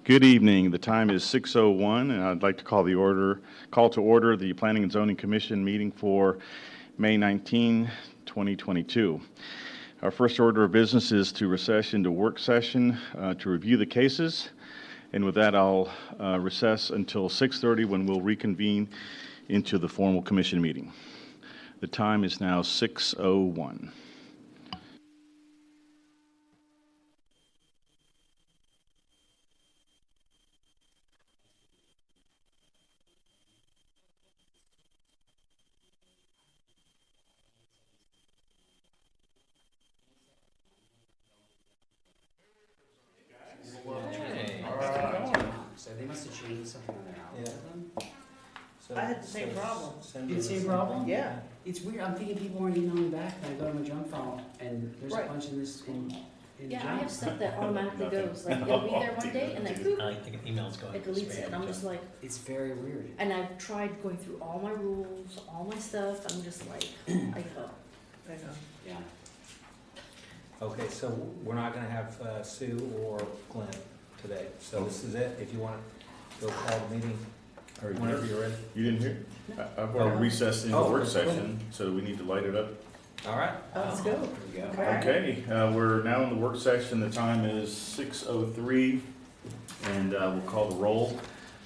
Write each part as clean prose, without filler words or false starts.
Good evening. The time is 6:01, and I'd like to call to order the Planning and Zoning Commission meeting for May 19, 2022. Our first order of business is to recess into work session to review the cases. And with that, I'll recess until 6:30 when we'll reconvene into the formal commission meeting. The time is now 6:01. So they must have changed something on their algorithm. So, I had the same problem. You had the same problem? Yeah. It's weird. I'm thinking people aren't emailing back, and I go to my junk file, and there's Right. a bunch in this in Yeah, junk. I have stuff that automatically goes, like it'll be there one day and then boop, I think an email's going. it deletes it, and I'm just like, It's very weird. and I've tried going through all my rules, all my stuff, I'm just like, I give up. I know. Yeah. Okay, so we're not gonna have Sue or Glenn today, so this is it. If you want to go call the meeting whenever you're ready. You didn't hear? I've already recessed into Oh, work okay. session, so we need to light it up. All right. Let's go. Here we go. Okay, we're now in the work session. The time is 6:03, and we'll call the roll.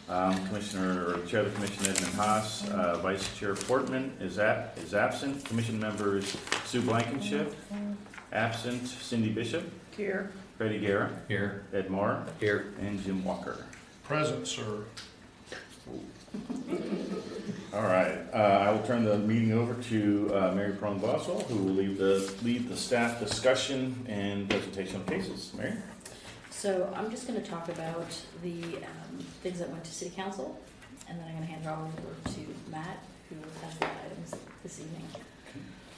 Commissioner, or Chair of the Commission, Edmund Haas, Vice Chair Portman is absent. Commission members Sue Blankenship, absent. Cindy Bishop, Here. Freddie Guerra, Here. Ed Marr, Here. and Jim Walker. Present, sir. All right, I will turn the meeting over to Mary Prone Boswell, who will lead the staff discussion and presentation of cases. Mary? So I'm just gonna talk about the things that went to city council, and then I'm gonna hand it all over to Matt, who has the items this evening.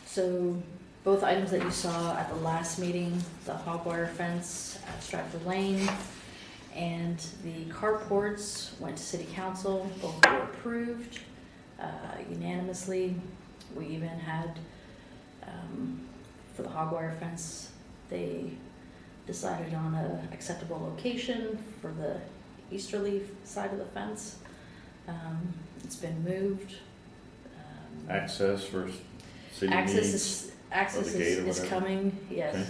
So both items that you saw at the last meeting, the hog wire fence at Stratford Lane and the carports went to city council, both were approved unanimously. We even had, for the hog wire fence, they decided on a acceptable location for the easterly side of the fence. It's been moved. Access for city needs? Access or the gate or is whatever? coming, yes, Okay.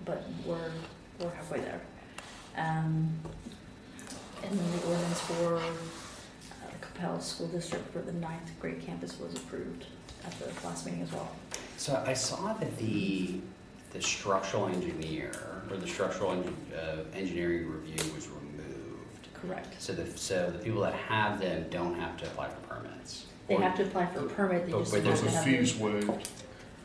but we're halfway there. And then the ordinance for the Coppell School District for the 9th grade campus was approved at the last meeting as well. So I saw that the structural engineer or the structural engineering review was removed. Correct. So the people that have them don't have to apply for permits. They have to apply for a permit, they But just there's have The to have. fees waived,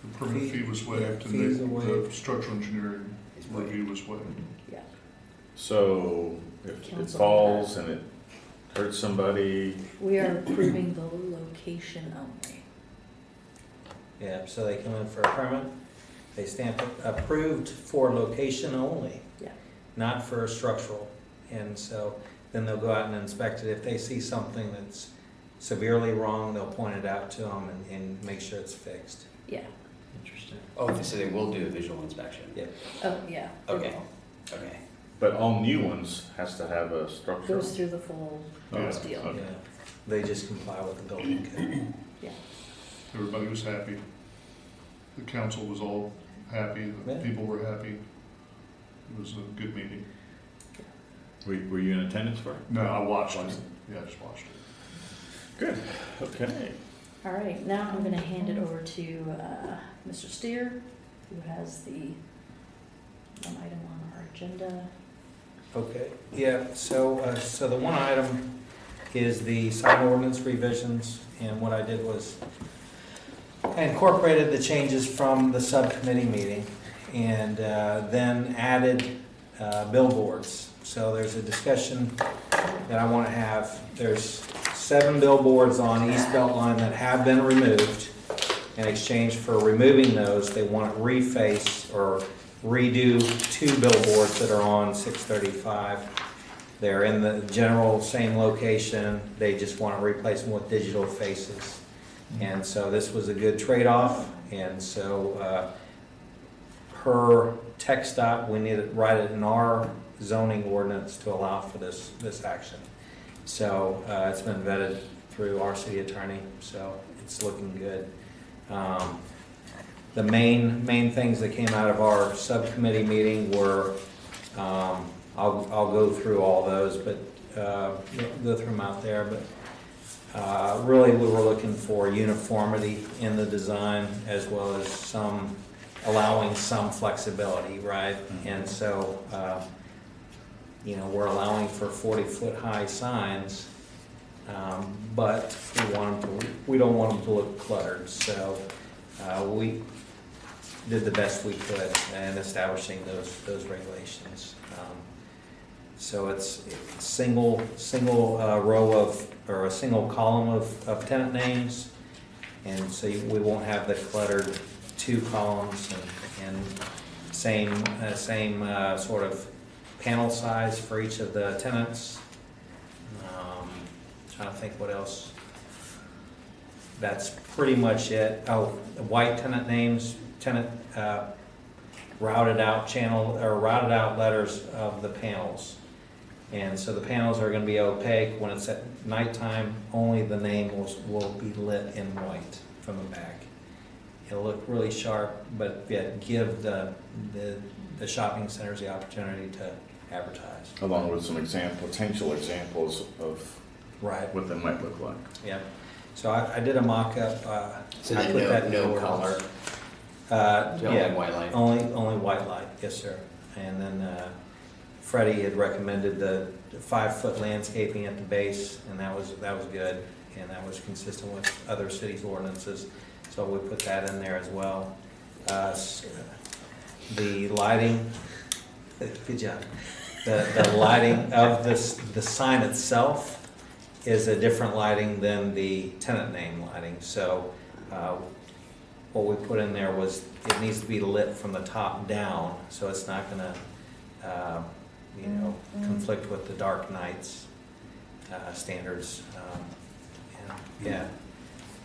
the permit fee was waived, Fees are and waived. the structural engineering It's waived. review was waived. Yeah, So if it Council falls and it hurts somebody, we are approving the location only. Yeah, so they come in for a permit, they stamp it approved for location only. Yeah. Not for structural. And so then they'll go out and inspect it. If they see something that's severely wrong, they'll point it out to them and make sure it's fixed. Yeah, Interesting. Oh, so they will do a visual inspection? Yeah. oh, yeah. they Okay. will. Okay. but all new ones has to have a structural. Goes through the full Yeah, deal. okay. Yeah. They just comply with the building code. Yeah, Everybody was happy. The council was all happy, the Yeah. people were happy. It was a good meeting. Were you in attendance for it? No, I watched it. Yeah, I just watched it. Good, okay. all right, now I'm gonna hand it over to Mr. Steer, who has the one item on our agenda. Okay, yeah, so the one item is the sign ordinance revisions, and what I did was I incorporated the changes from the subcommittee meeting and then added billboards. So there's a discussion that I want to have. There's 7 billboards on East Beltline that have been removed. In exchange for removing those, they want to reface or redo 2 billboards that are on 635. They're in the general same location. They just want to replace them with digital faces. And so this was a good trade-off. And so per text dot, we need to write it in our zoning ordinance to allow for this action. So it's been vetted through our city attorney, so it's looking good. The main things that came out of our subcommittee meeting were, I'll go through all those, but go through them out there. But really, we were looking for uniformity in the design, as well as allowing some flexibility, right? And so, we're allowing for 40-foot high signs, but we don't want them to look cluttered. So we did the best we could in establishing those regulations. So it's single row of, or a single column of tenant names, and so we won't have the cluttered 2 columns, and same sort of panel size for each of the tenants. Trying to think what else. That's pretty much it. Oh, white tenant names, routed out letters of the panels. And so the panels are going to be opaque. When it's at nighttime, only the name will be lit in white from the back. It'll look really sharp, but yet give the shopping centers the opportunity to advertise. Along with some potential examples of Right. what they might look like. Yeah. So I did a mock-up. So I then put that in no the color? ordinance. Only Yeah, white light? only white light, yes, sir. And then Freddie had recommended the 5-foot landscaping at the base, and that was good, and that was consistent with other cities' ordinances. So we put that in there as well. The lighting, good job. The lighting of the sign itself is a different lighting than the tenant name lighting. So what we put in there was it needs to be lit from the top down, so it's not going to conflict with the dark nights standards. Yeah.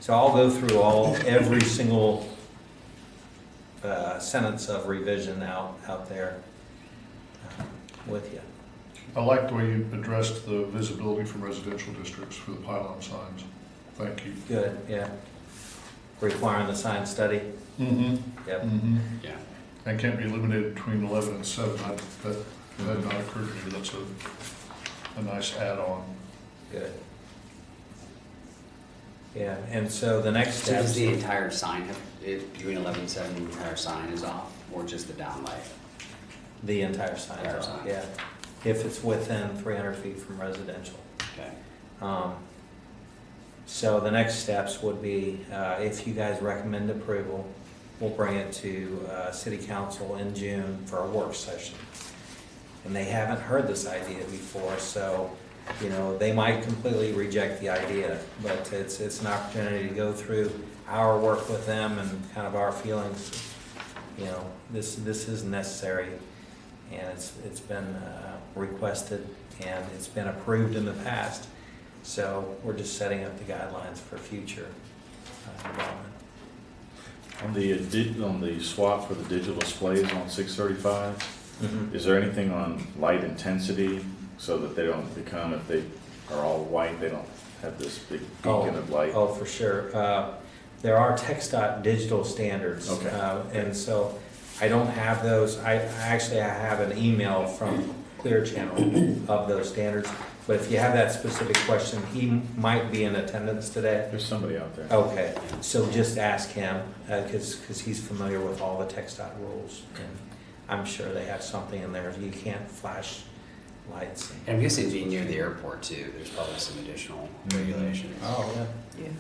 So I'll go through every single sentence of revision out there with you. I like the way you addressed the visibility from residential districts for the pylon signs. Thank you. Good, yeah. Requiring the sign study. Mm-hmm. Yep. Mm-hmm. Yeah. And can't be eliminated between 11 and 7. That had not occurred to me. That's a nice add-on. Good. Yeah, and so the next So step. does the entire sign have, between 11 and 7, the entire sign is off, or just the downlight? The entire sign, Entire sign. yeah. If it's within 300 feet from residential. Okay. So the next steps would be, if you guys recommend approval, we'll bring it to City Council in June for a work session. And they haven't heard this idea before, so, they might completely reject the idea, but it's an opportunity to go through our work with them and kind of our feelings. This is necessary, and it's been requested, and it's been approved in the past. So we're just setting up the guidelines for future development. On the swap for the digital displays on 635, is there anything on light intensity so that they don't become, if they are all white, they don't have this big beacon of light? Oh, for sure. There are TxDOT digital standards. Okay. And so I don't have those. I have an email from Clear Channel of those standards. But if you have that specific question, he might be in attendance today. There's somebody out there. Okay, so just ask him, because he's familiar with all the TxDOT rules. And I'm sure they have something in there. You can't flash lights. And I'm guessing being near the airport too, there's probably some additional regulations. Oh, yeah. Yeah.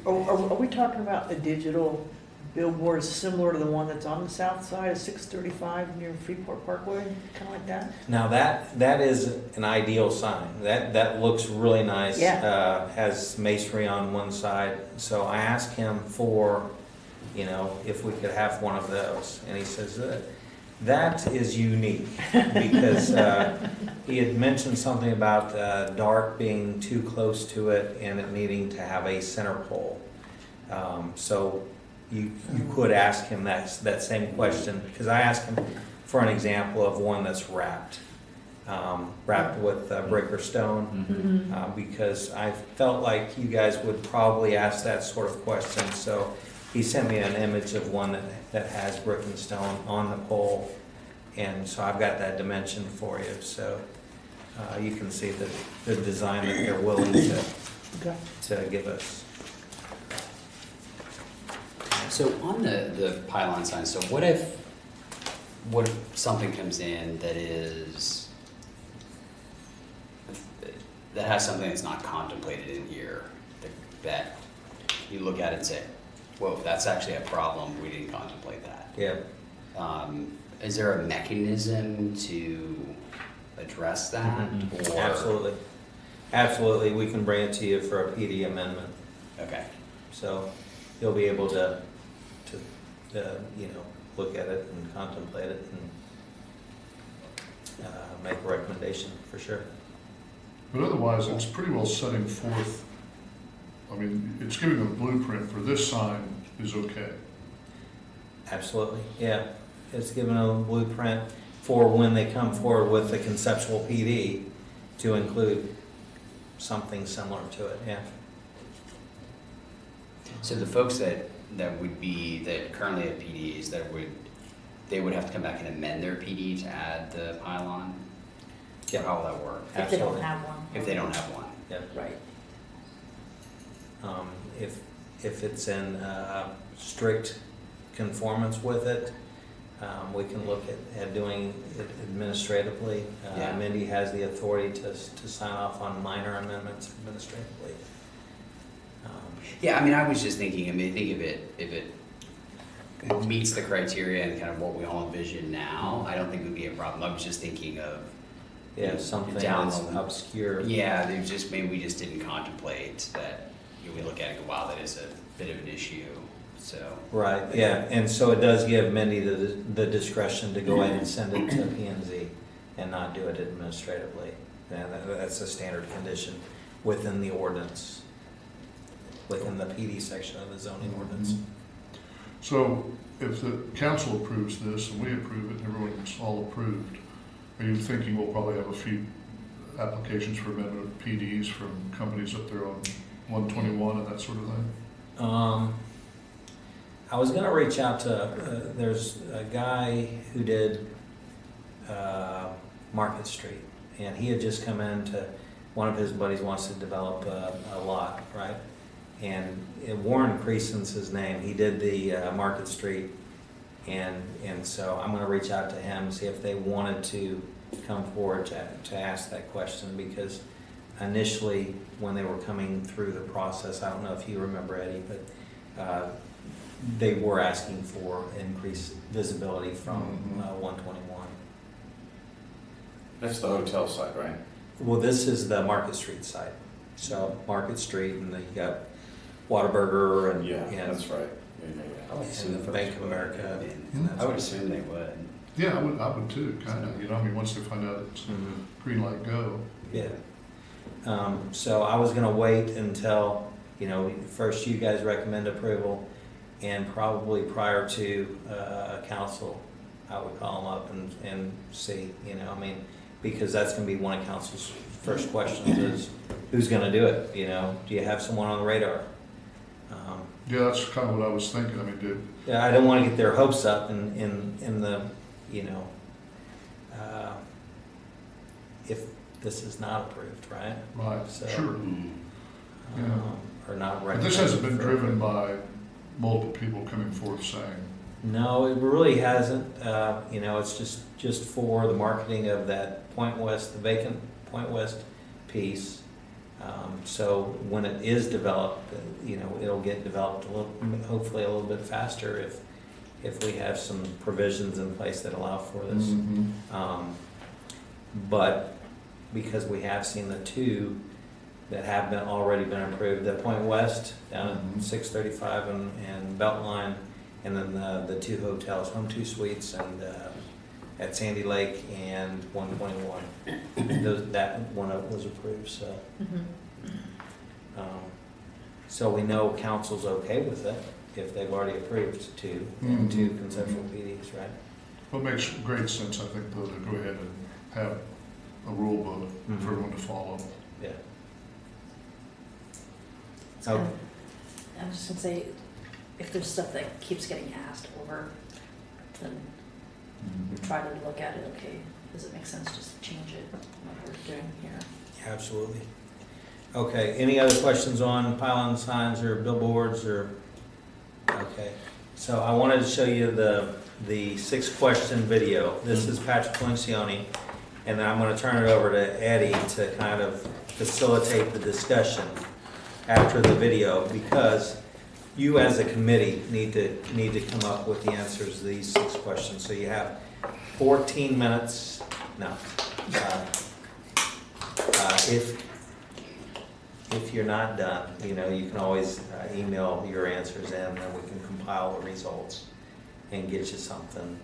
Are we talking about a digital billboard similar to the one that's on the south side of 635 near Freeport Parkway, kind of like that? Now that is an ideal sign. That looks really nice. Yeah. Has masonry on one side. So I asked him for, if we could have one of those, and he says that is unique because he had mentioned something about dark being too close to it and it needing to have a center pole. So you could ask him that same question, because I asked him for an example of one that's wrapped with brick or stone, because I felt like you guys would probably ask that sort of question. So he sent me an image of one that has brick and stone on the pole, and so I've got that dimension for you. So you can see the design that they're willing to give us. So on the pylon sign, so what if something comes in that has something that's not contemplated in here, that you look at it and say, whoa, that's actually a problem, we didn't contemplate that. Yeah. Is there a mechanism to address that? Or? Absolutely. Absolutely, we can bring it to you for a PD amendment. Okay. So you'll be able to look at it and contemplate it and make a recommendation for sure. But otherwise, it's pretty well setting forth, I mean, it's giving a blueprint for this sign is okay. Absolutely, yeah. It's given a blueprint for when they come forward with the conceptual PD to include something similar to it, yeah. So the folks that currently have PDs, they would have to come back and amend their PD to add the pylon? Yeah. How will that work? If they don't Absolutely. have one. If they don't have one? Yep. Right. If it's in strict conformance with it, we can look at doing it administratively. Yeah. Mindy has the authority to sign off on minor amendments administratively. Yeah, I mean, I was just thinking, I think if it meets the criteria and kind of what we all envision now, I don't think it would be a problem. I was just thinking of Something down that's the- obscure. Yeah, maybe we just didn't contemplate that. We look at it and go, wow, that is a bit of an issue. So Right, yeah, and so it does give Mindy the discretion to go ahead and send it to P and Z and not do it administratively. And that's a standard condition within the ordinance, within the PD section of the zoning ordinance. So if the council approves this and we approve it and everyone's all approved, are you thinking we'll probably have a few applications for amendment of PDs from companies up there on 121 and that sort of thing? I was gonna reach out to, there's a guy who did Market Street, and he had just come in to, one of his buddies wants to develop a lot, right? And Warren Creason's his name, he did the Market Street, and so I'm gonna reach out to him, see if they wanted to come forward to ask that question, because initially, when they were coming through the process, I don't know if you remember, Eddie, but they were asking for increased visibility from 121. That's the hotel side, right? Well, this is the Market Street site. So Market Street, and then you got Whataburger and Yeah, and, that's right. I would assume and the Bank folks of would. America. I would assume they would. Yeah, I would too, kind of, I mean, once they find out it's green light go. Yeah. So I was gonna wait until, first you guys recommend approval, and probably prior to council, I would call them up and see, because that's gonna be one of council's first questions is, who's gonna do it, do you have someone on the radar? Yeah, that's kind of what I was thinking, I mean, Yeah, I don't wanna get their hopes up in the, if this is not approved, right? right, So, sure. Yeah. Or not But recommended. this hasn't been for- driven by multiple people coming forth saying, No, it really hasn't. It's just for the marketing of that Point West, the vacant Point West piece. So when it is developed, it'll get developed hopefully a little bit faster if we have some provisions in place that allow for this. But because we have seen the two that have already been approved, the Point West down at 635 and Beltline, and then the two hotels, Home 2 Suites and at Sandy Lake and 121. That one was approved, so. So we know council's okay with it, if they've already approved two, and two conceptual PDs, right? Well, it makes great sense, I think, though, to go ahead and have a rule book for everyone to follow. Yeah. It's Okay. kind of- I'm just gonna say, if there's stuff that keeps getting asked over, then we try to look at it, okay, does it make sense just to change it, like we're doing here? Absolutely. Okay, any other questions on pylon signs or billboards or, okay. So I wanted to show you the 6-question video. This is Patrick Lencioni, and then I'm gonna turn it over to Eddie to kind of facilitate the discussion after the video, because you as a committee need to come up with the answers to these 6 questions. So you have 14 minutes, no. If you're not done, you know, you can always email your answers in, and then we can compile the results and get you something.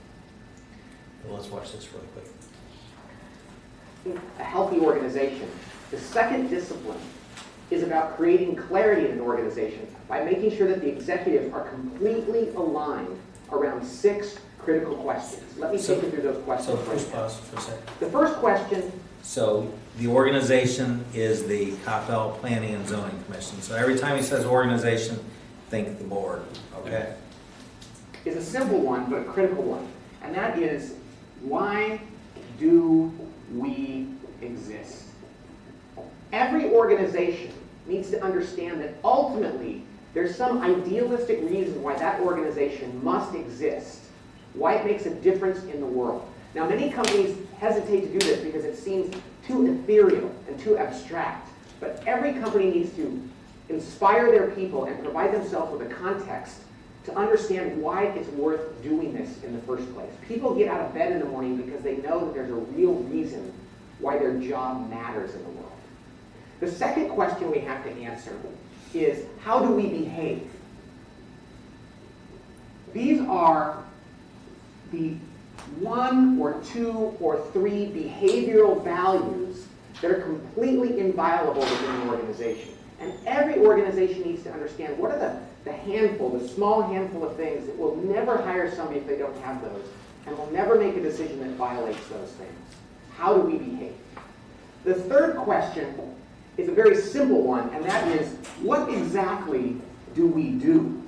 But let's watch this really quick. A healthy organization. The second discipline is about creating clarity in an organization by making sure that the executives are completely aligned around 6 critical questions. Let me take you through those questions. So first pause for a second. The first question, So the organization is the Coppell Planning and Zoning Commission. So every time he says organization, think the board, okay? is a simple one, but a critical one. And that is, why do we exist? Every organization needs to understand that ultimately there's some idealistic reason why that organization must exist, why it makes a difference in the world. Now, many companies hesitate to do this because it seems too ethereal and too abstract. But every company needs to inspire their people and provide themselves with a context to understand why it's worth doing this in the first place. People get out of bed in the morning because they know that there's a real reason why their job matters in the world. The second question we have to answer is, how do we behave? These are the 1 or 2 or 3 behavioral values that are completely inviolable within an organization. And every organization needs to understand what are the small handful of things that will never hire somebody if they don't have those, and will never make a decision that violates those things. How do we behave? The third question is a very simple one, and that is, what exactly do we do?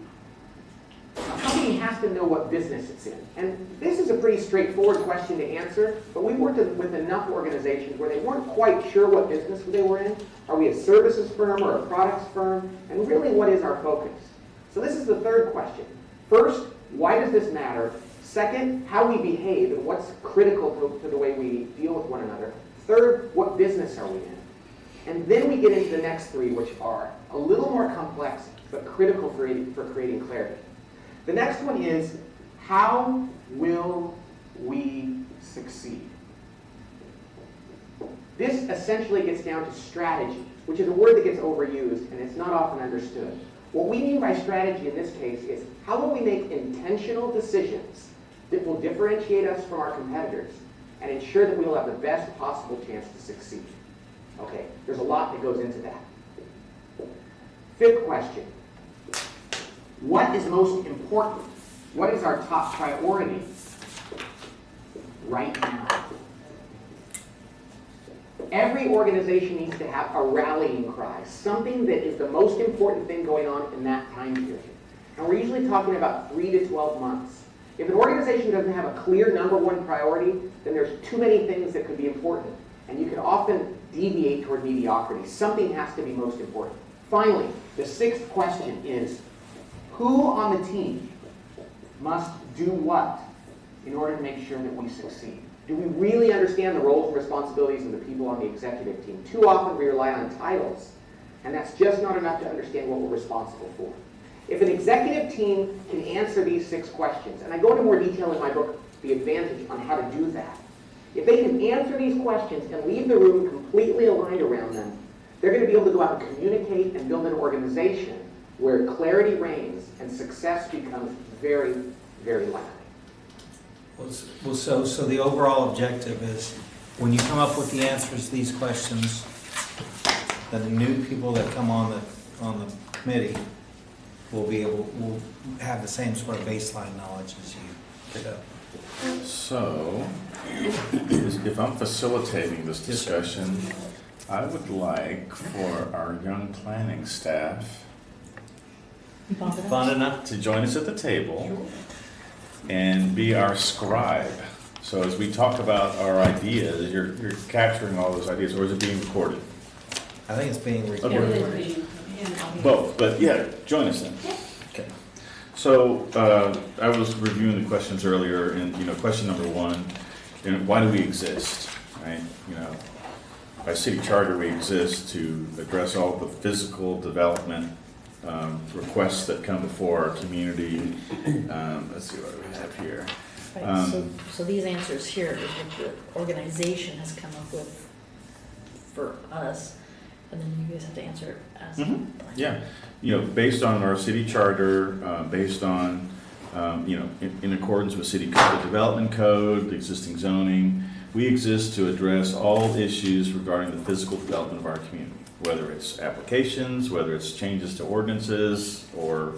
A company has to know what business it's in. And this is a pretty straightforward question to answer, but we worked with enough organizations where they weren't quite sure what business they were in. Are we a services firm or a products firm? And really, what is our focus? So this is the third question. First, why does this matter? Second, how we behave and what's critical to the way we deal with one another. Third, what business are we in? And then we get into the next 3, which are a little more complex, but critical for creating clarity. The next one is, how will we succeed? This essentially gets down to strategy, which is a word that gets overused and it's not often understood. What we mean by strategy in this case is, how will we make intentional decisions that will differentiate us from our competitors and ensure that we will have the best possible chance to succeed? Okay, there's a lot that goes into that. Fifth question. What is most important? What is our top priority right now? Every organization needs to have a rallying cry, something that is the most important thing going on in that time period. And we're usually talking about 3 to 12 months. If an organization doesn't have a clear #1 priority, then there's too many things that could be important. And you can often deviate toward mediocrity. Something has to be most important. Finally, the 6th question is, who on the team must do what in order to make sure that we succeed? Do we really understand the roles and responsibilities of the people on the executive team? Too often we rely on titles, and that's just not enough to understand what we're responsible for. If an executive team can answer these 6 questions, and I go into more detail in my book, The Advantage, on how to do that. If they can answer these questions and leave the room completely aligned around them, they're going to be able to go out and communicate and build an organization where clarity reigns and success becomes very, very likely. Well, so the overall objective is, when you come up with the answers to these questions, the new people that come on the committee we'll have the same sort of baseline knowledge as you pick up. So, if I'm facilitating this discussion, I would like for our young planning staff Fun enough? to join us at the table and be our scribe. So as we talk about our ideas, you're capturing all those ideas, or is it being recorded? I think it's being Okay. recorded. Both, but yeah, join us then. Okay. So I was reviewing the questions earlier, and question number one, why do we exist, right? By city charter, we exist to address all the physical development requests that come before our community. Let's see what we have here. Right, so these answers here is what the organization has come up with for us, and then you guys have to answer it as. Yeah, based on our city charter, based on, in accordance with city code, the development code, the existing zoning, we exist to address all issues regarding the physical development of our community, whether it's applications, whether it's changes to ordinances, or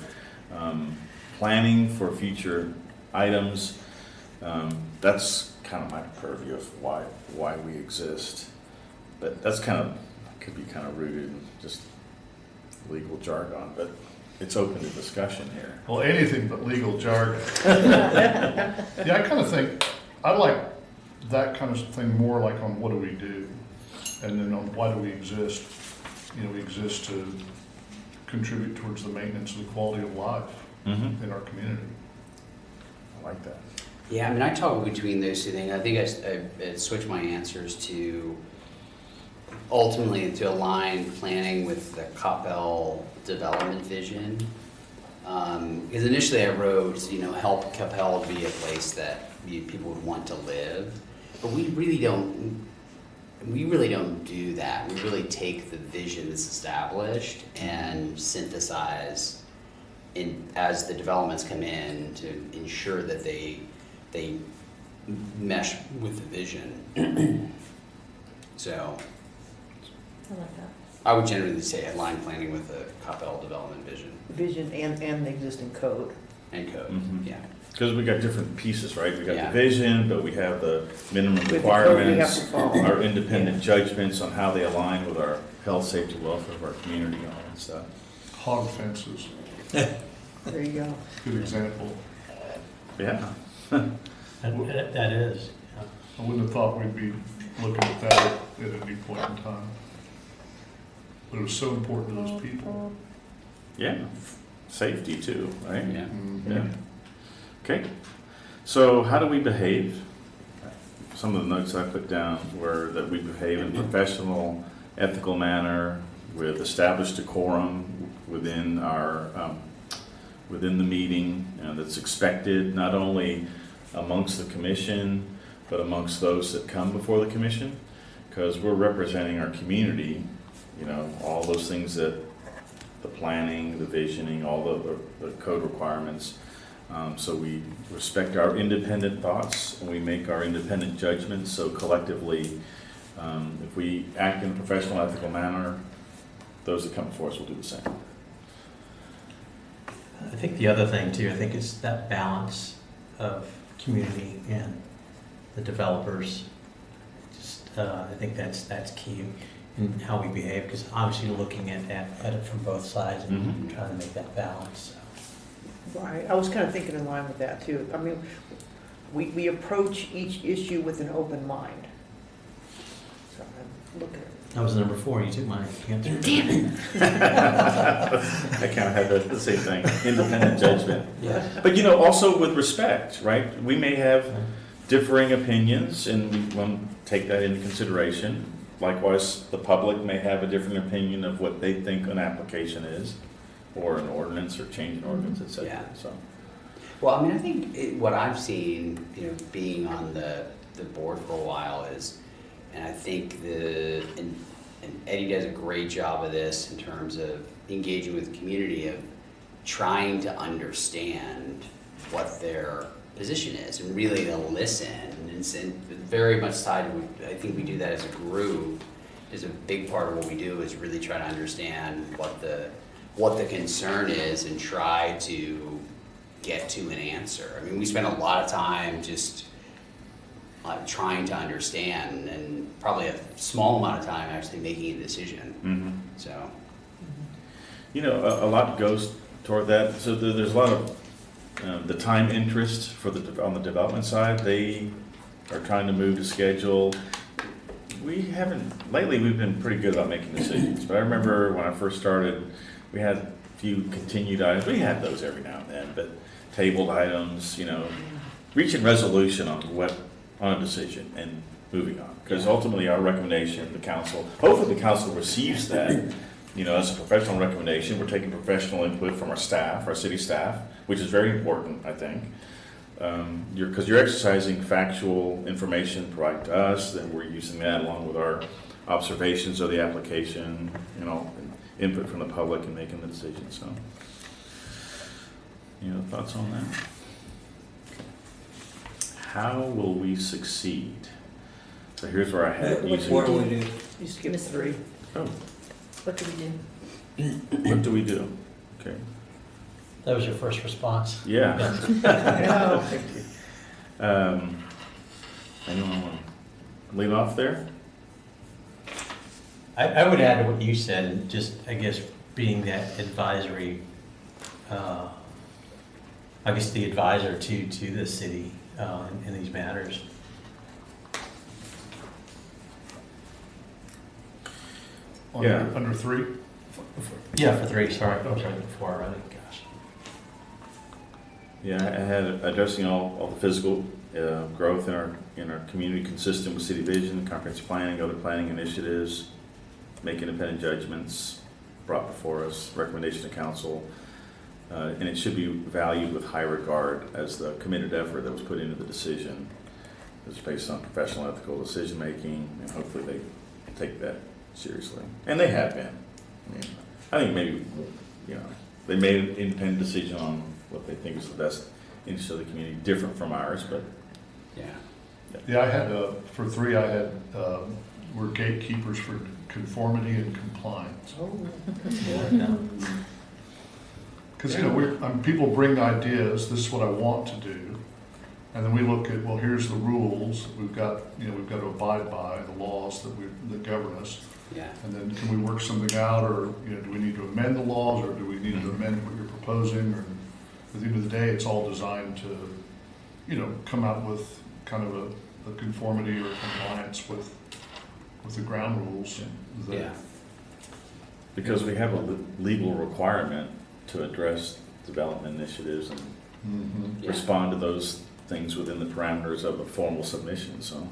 planning for future items. That's kind of my purview of why we exist. But that's could be kind of rooted in just legal jargon, but it's open to discussion here. Well, anything but legal jargon. Yeah, I kind of think, I like that kind of thing more like on what do we do, and then on why do we exist. We exist to contribute towards the maintenance of the quality of life in our community. I like that. Yeah, I mean, I toggle between those two things. I think I switched my answers to ultimately to align planning with the Coppell development vision. Because initially I wrote, help Coppell be a place that people would want to live, but we really don't do that. We really take the vision that's established and synthesize as the developments come in to ensure that they mesh with the vision. So I like that. I would generally say align planning with the Coppell development vision Vision and the existing code. and code. Mhm. Yeah. Because we got different pieces, right? We got Yeah. the vision, but we have the minimum With the code we have requirements, to follow. our independent judgments on how they align with our health, safety, welfare of our community, and all that stuff. Hog fences, There you go. good example. Yeah. That is. I wouldn't have thought we'd be looking at that at any point in time. But it was so important to those people. Yeah. Safety too, right? Yeah. Yeah. Okay. So how do we behave? Some of the notes I put down were that we behave in a professional, ethical manner with established decorum within our within the meeting, that's expected not only amongst the commission but amongst those that come before the commission, because we're representing our community. All those things that the planning, the visioning, all the code requirements. So we respect our independent thoughts and we make our independent judgments. So collectively, if we act in a professional, ethical manner, those that come before us will do the same. I think the other thing too, I think is that balance of community and the developers. I think that's key in how we behave, because obviously looking at it from both sides and trying to make that balance. Right, I was kind of thinking in line with that too. I mean, we approach each issue with an open mind. So I'm looking at That was number 4. You took my answer. Damn it. I kind of had the same thing, independent judgment. Yeah. But also with respect, right? We may have differing opinions and we want to take that into consideration. Likewise, the public may have a different opinion of what they think an application is, or an ordinance, or change an ordinance, et cetera. Yeah. So, Well, I mean, I think what I've seen, being on the board for a while is, and I think and Eddie does a great job of this in terms of engaging with the community, of trying to understand what their position is and really to listen, and very much tied to, I think we do that as a group, is a big part of what we do, is really try to understand what the what the concern is and try to get to an answer. I mean, we spend a lot of time just trying to understand, and probably a small amount of time actually making a decision. Mm-hmm. So, You know, a lot goes toward that. So there's a lot of the time interest for on the development side. They are trying to move the schedule. We haven't, lately we've been pretty good about making decisions, but I remember when I first started, we had a few continued items. We had those every now and then, but tabled items, you know, reaching resolution on a decision and moving on. Because ultimately our recommendation, the council, hopefully the council receives that, you know, as a professional recommendation. We're taking professional input from our staff, our city staff, which is very important, I think. Because you're exercising factual information provided to us, and we're using that along with our observations of the application, you know, and input from the public and making the decision. So, you know, thoughts on that? How will we succeed? So here's where I had using. What do we do? You skipped 3. Oh, What do we do? what do we do? Okay. That was your first response? Yeah. Yeah. Anyone want to lead off there? I would add to what you said, and just, I guess, being that advisory, I guess the advisor to the city in these matters. Yeah. Under 3? Yeah, for 3, sorry, I'm sorry, before already, gosh. Yeah, I had addressing all the physical growth in our community consistent with city vision, comprehensive planning, other planning initiatives, make independent judgments brought before us, recommendation to council, and it should be valued with high regard as the committed effort that was put into the decision is based on professional ethical decision making, and hopefully they take that seriously. And they have been. I mean, I think maybe, you know, they made an independent decision on what they think is the best interest of the community, different from ours, but yeah. Yeah, I had, for 3, I had, we're gatekeepers for conformity and compliance. Because, you know, people bring ideas, this is what I want to do, and then we look at, well, here's the rules, we've got to abide by the laws that govern us. Yeah. And then can we work something out, or, you know, do we need to amend the laws, or do we need to amend what you're proposing? Or at the end of the day, it's all designed to, you know, come out with kind of a conformity or compliance with the ground rules. that- Yeah. because we have a legal requirement to address development initiatives and Mhm. Yeah. respond to those things within the parameters of a formal submission, so.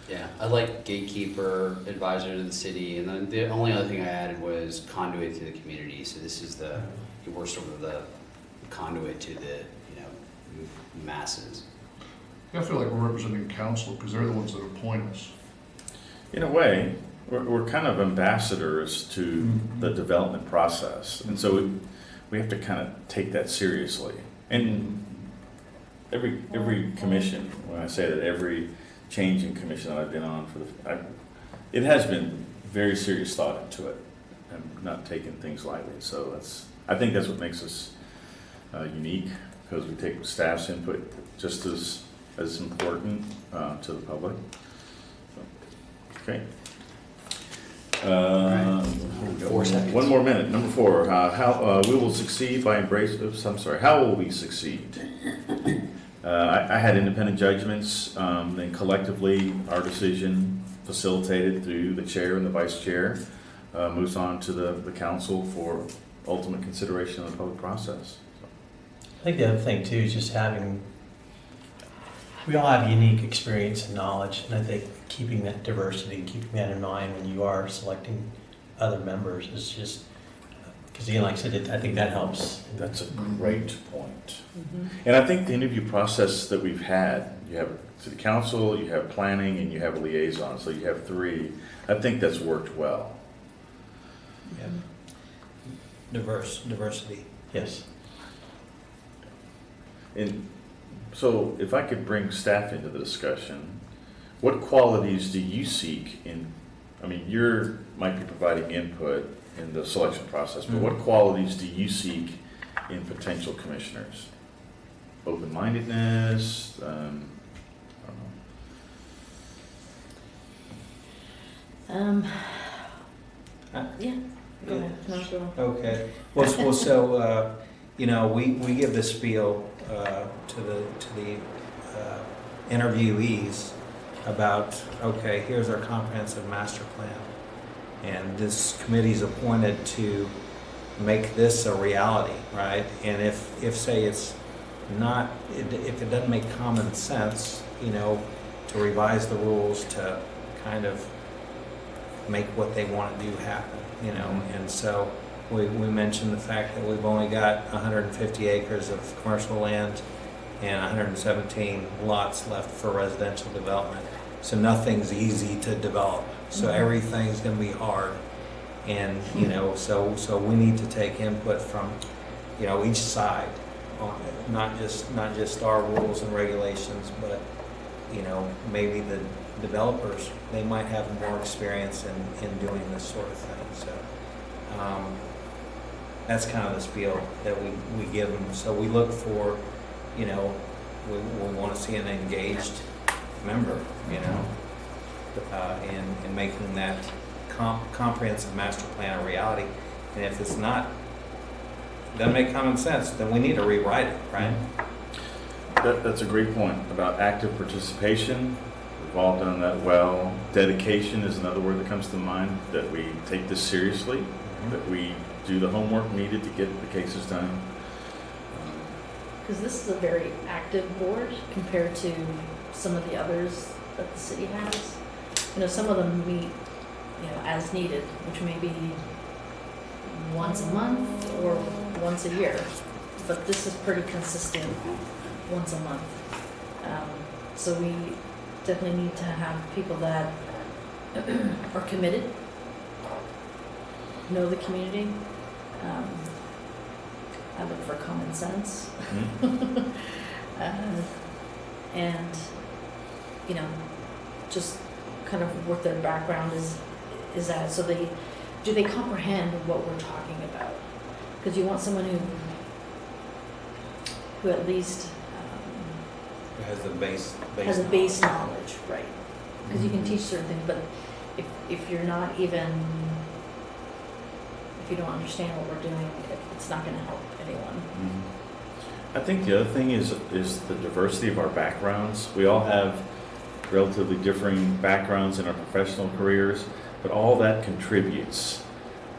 Yeah, I like gatekeeper, advisor to the city, and then the only other thing I added was conduit to the community. So this is we're sort of the conduit to the, you know, masses. I feel like we're representing council, because they're the ones that appoint us. In a way, we're kind of ambassadors to the development process, and so we have to kind of take that seriously. And every commission, when I say that, every change in commission that I've been on it has been very serious thought into it, and not taking things lightly. So I think that's what makes us unique, because we take staff's input just as important to the public. So, okay. 4 seconds. One more minute. Number 4. How we will succeed by embrace. Oops, I'm sorry. How will we succeed? I had independent judgments. Then collectively, our decision, facilitated through the chair and the vice chair, moves on to the council for ultimate consideration of the public process. I think the other thing too is just we all have unique experience and knowledge, and I think keeping that diversity and keeping that in mind when you are selecting other members is just, because again, like I said, I think that helps. That's a great point. And I think the interview process that we've had, you have city council, you have planning, and you have a liaison, so you have 3. I think that's worked well. Yeah. Diversity. Yes. And so if I could bring staff into the discussion, what qualities do you seek in, I mean, might be providing input, in the selection process, but what qualities do you seek in potential commissioners? Open-mindedness, I don't Yeah, go ahead. No, go on. Okay, well, so, you know, we give this spiel to the interviewees about, okay, here's our comprehensive master plan. And this committee's appointed to make this a reality, right? And if say it's not, if it doesn't make common sense, you know, to revise the rules to kind of make what they want to do happen, you know? And so we mentioned the fact that we've only got 150 acres of commercial land and 117 lots left for residential development. So nothing's easy to develop. So everything's going to be hard. And, you know, so we need to take input from, you know, each side on it. Not just our rules and regulations, but, you know, maybe the developers, they might have more experience in doing this sort of thing. So that's kind of the spiel that we give them. So we look for, you know, we want to see an engaged member, you know, in making that comprehensive master plan a reality. And if it's not, doesn't make common sense, then we need to rewrite it, right? That's a great point about active participation. We've all done that well. Dedication is another word that comes to mind, that we take this seriously, that we do the homework needed to get the cases done. Because this is a very active board compared to some of the others that the city has. You know, some of them meet, you know, as needed, which may be once a month or once a year. But this is pretty consistent, once a month. So we definitely need to have people that are committed, know the community. I look for common sense. And, you know, just kind of what their background is at. So do they comprehend what we're talking about? Because you want someone who at least Has the base has a base knowledge, right? Because you can teach certain things, but if you're not even, if you don't understand what we're doing, it's not going to help anyone. I think the other thing is the diversity of our backgrounds. We all have relatively differing backgrounds in our professional careers, but all that contributes,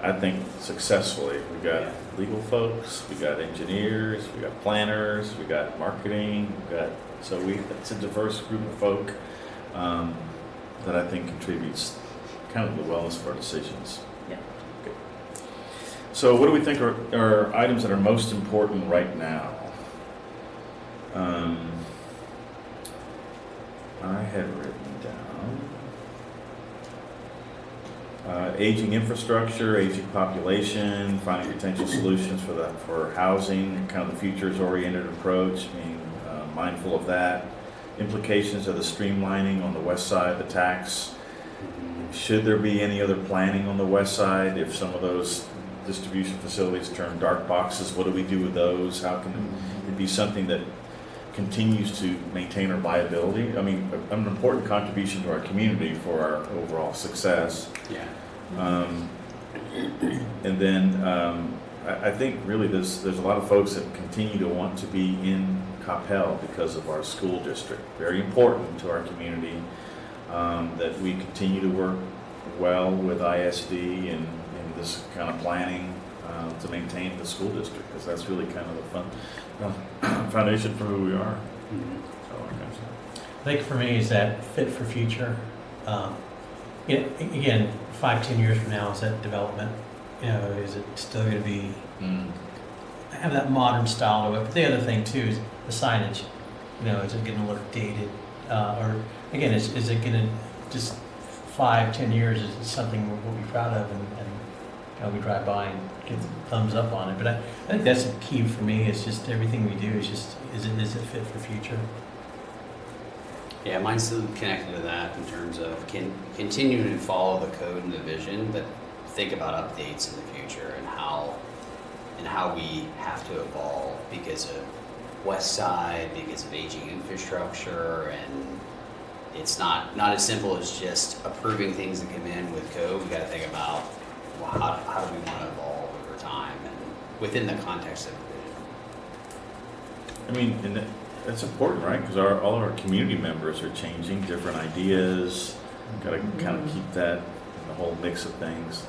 I think, successfully. We've got legal folks, we've got engineers, we've got planners, we've got marketing, it's a diverse group of folk that I think contributes kind of the wellness of our decisions. Yeah. Okay. So what do we think are items that are most important right now? I had written down aging infrastructure, aging population, finding potential solutions for housing, kind of the futures-oriented approach, being mindful of that. Implications of the streamlining on the west side, the tax. Should there be any other planning on the west side? If some of those distribution facilities turn dark boxes, what do we do with those? How can it be something that continues to maintain our viability? I mean, an important contribution to our community for our overall success. Yeah. And then I think really there's a lot of folks that continue to want to be in Coppell because of our school district. Very important to our community that we continue to work well with ISD and this kind of planning to maintain the school district, because that's really kind of the foundation for who we are. I think for me is that fit for future. Again, 5-10 years from now, is that development? You know, is it still going to be have that modern style to it? But the other thing too is the signage. You know, is it getting a little dated? Or again, is it going to just 5-10 years? Is it something we'll be proud of and you know, we drive by and get the thumbs up on it? But I think that's the key for me. It's just everything we do is just is it fit for future? Yeah, mine's still connected to that in terms of continuing to follow the code and the vision, but think about updates in the future and how we have to evolve because of West Side, because of aging infrastructure, and it's not as simple as just approving things that come in with code. We got to think about, well, how do we want to evolve over time and within the context of the vision. I mean, and that's important, right? Because all of our community members are changing, different ideas. Got to kind of keep that in the whole mix of things.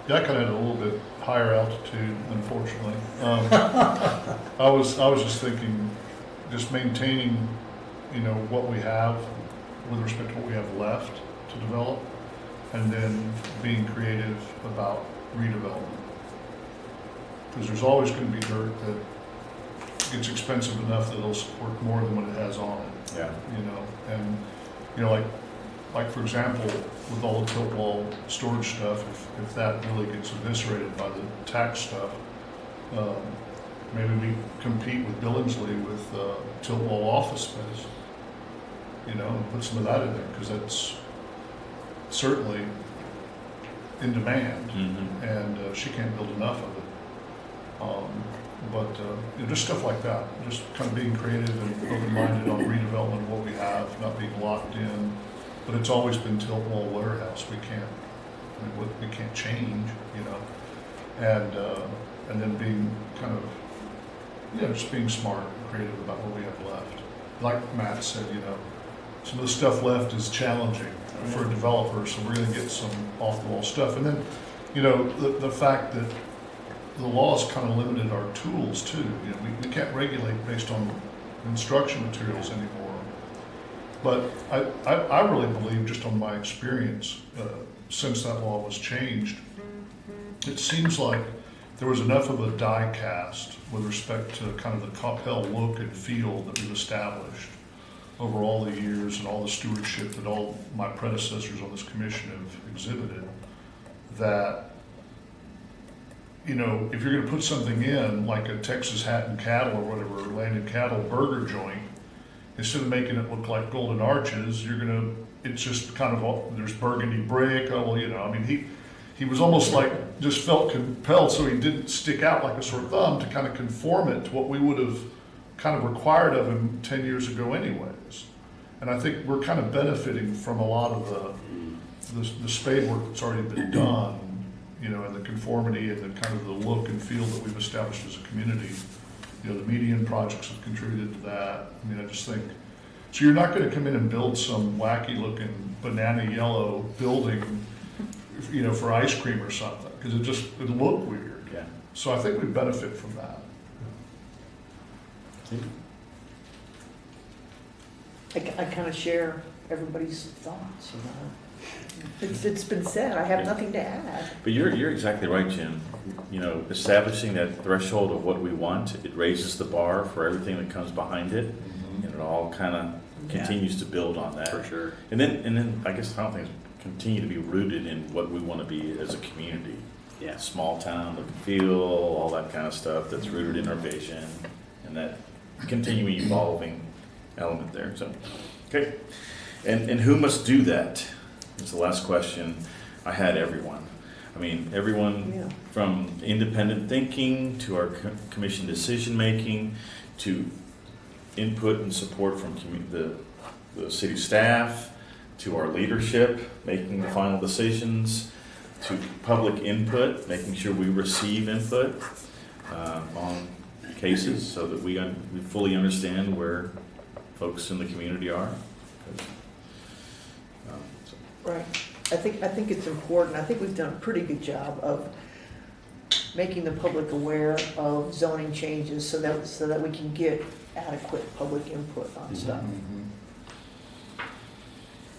Yeah, I kind of had a little bit higher altitude, unfortunately. I was just thinking, just maintaining, what we have with respect to what we have left to develop, and then being creative about redevelopment. Because there's always going to be dirt that gets expensive enough that it'll support more than what it has on it. Yeah. And like for example, with all the tilt wall storage stuff, if that really gets eviscerated by the tax stuff, maybe we compete with Billingsley with tilt wall office space, and put some of that in there, because that's certainly in demand, and she can't build enough of it. But just stuff like that, just kind of being creative and open-minded on redevelopment of what we have, not being locked in. But it's always been tilt wall warehouse. We can't change, and then being kind of, just being smart and creative about what we have left. Like Matt said, some of the stuff left is challenging for a developer, so we're going to get some off-the-wall stuff. And then, the fact that the law's kind of limited our tools too. We can't regulate based on construction materials anymore. But I really believe, just on my experience, since that law was changed, it seems like there was enough of a die cast with respect to kind of the Coppell look and feel that we've established over all the years and all the stewardship that all my predecessors on this commission have exhibited, that, if you're going to put something in, like a Texas Hat and Cattle or whatever, Landed Cattle burger joint, instead of making it look like Golden Arches, it's just kind of, there's burgundy brick. He was almost like, just felt compelled so he didn't stick out like a sore thumb, to kind of conform it to what we would have kind of required of him 10 years ago anyways. And I think we're kind of benefiting from a lot of the spade work that's already been done, and the conformity and the kind of the look and feel that we've established as a community. The median projects have contributed to that. I just think, so you're not going to come in and build some wacky looking banana yellow building, for ice cream or something, because it'll look weird. Yeah. So I think we benefit from that. I kind of share everybody's thoughts, It's been said, I have nothing to add. But you're exactly right, Jim. Establishing that threshold of what we want, it raises the bar for everything that comes behind it, and it all kind of continues to build on that. For sure. And then I guess I don't think continue to be rooted in what we want to be as a community. Yeah. Small town, look and feel, all that kind of stuff that's rooted in our vision, and that continuing evolving element there. So, okay. And who must do that? That's the last question. I had everyone. Everyone from independent thinking to our commission decision making, to input and support from the city staff, to our leadership making the final decisions, to public input, making sure we receive input on cases so that we fully understand where folks in the community are. Right. I think it's important. I think we've done a pretty good job of making the public aware of zoning changes so that we can get adequate public input on stuff.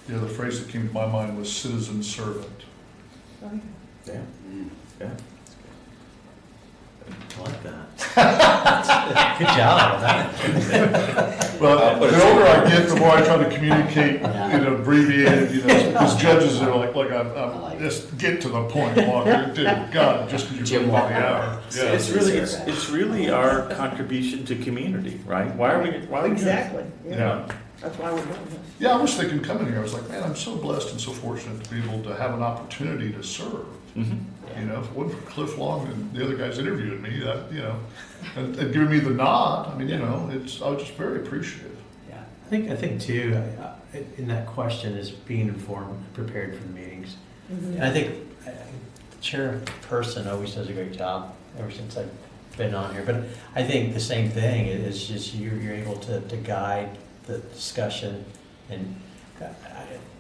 Yeah, the phrase that came to my mind was citizen servant. Oh, yeah. Yeah. I like that. Good job. Well, the older I get, the more I try to communicate in abbreviated, because judges are like, I'm just get to the point, Walker. Dude, God, just because you're by the hour. Yeah. It's really our contribution to community, right? Why are we Exactly. Yeah. That's why we're doing this. Yeah, I was thinking coming here, I was like, man, I'm so blessed and so fortunate to be able to have an opportunity to serve. Mhm. You know, if it wasn't for Cliff Long and the other guys interviewing me, that, you know, and giving me the nod, I mean, you know, I was just very appreciative. Yeah. I think too, in that question is being informed and prepared for the meetings. And I think the chairperson always does a great job ever since I've been on here. But I think the same thing is just you're able to guide the discussion, and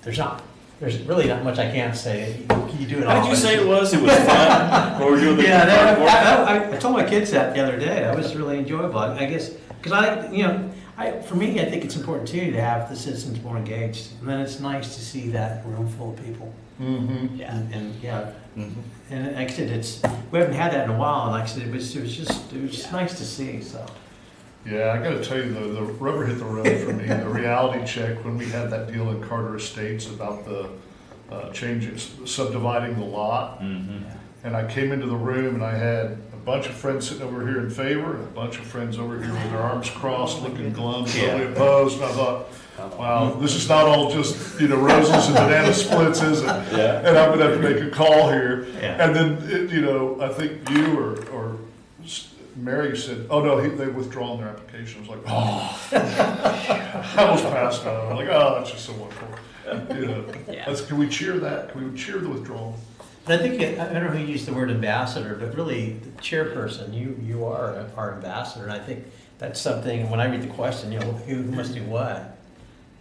there's really not much I can't say. You do it all. How did you say it was? It was fun. When we were doing the Yeah, I told my kids that the other day. That was really enjoyable. I guess because for me, I think it's important too to have the citizens more engaged. And then it's nice to see that room full of people. Mm-hmm. Yeah. And yeah, Mhm. and like I said, we haven't had that in a while. And like I said, it was just nice to see. So. Yeah, I gotta tell you, the rubber hit the road for me. The reality check when we had that deal in Carter Estates about the changes, subdividing the lot. Mhm. And I came into the room and I had a bunch of friends sitting over here in favor and a bunch of friends over here with their arms crossed, looking glum, totally opposed. And I thought, wow, this is not all just, roses and banana splits, is it? Yeah. And I'm gonna have to make a call here. Yeah. And then, I think you or Mary said, oh no, they've withdrawn their application. I was like, oh. I almost passed out. I'm like, oh, that's just so wonderful. Yeah. Can we cheer that? Can we cheer the withdrawal? And I think, I don't know who used the word ambassador, but really, the chairperson, you are our ambassador, and I think that's something, when I read the question, who must do what?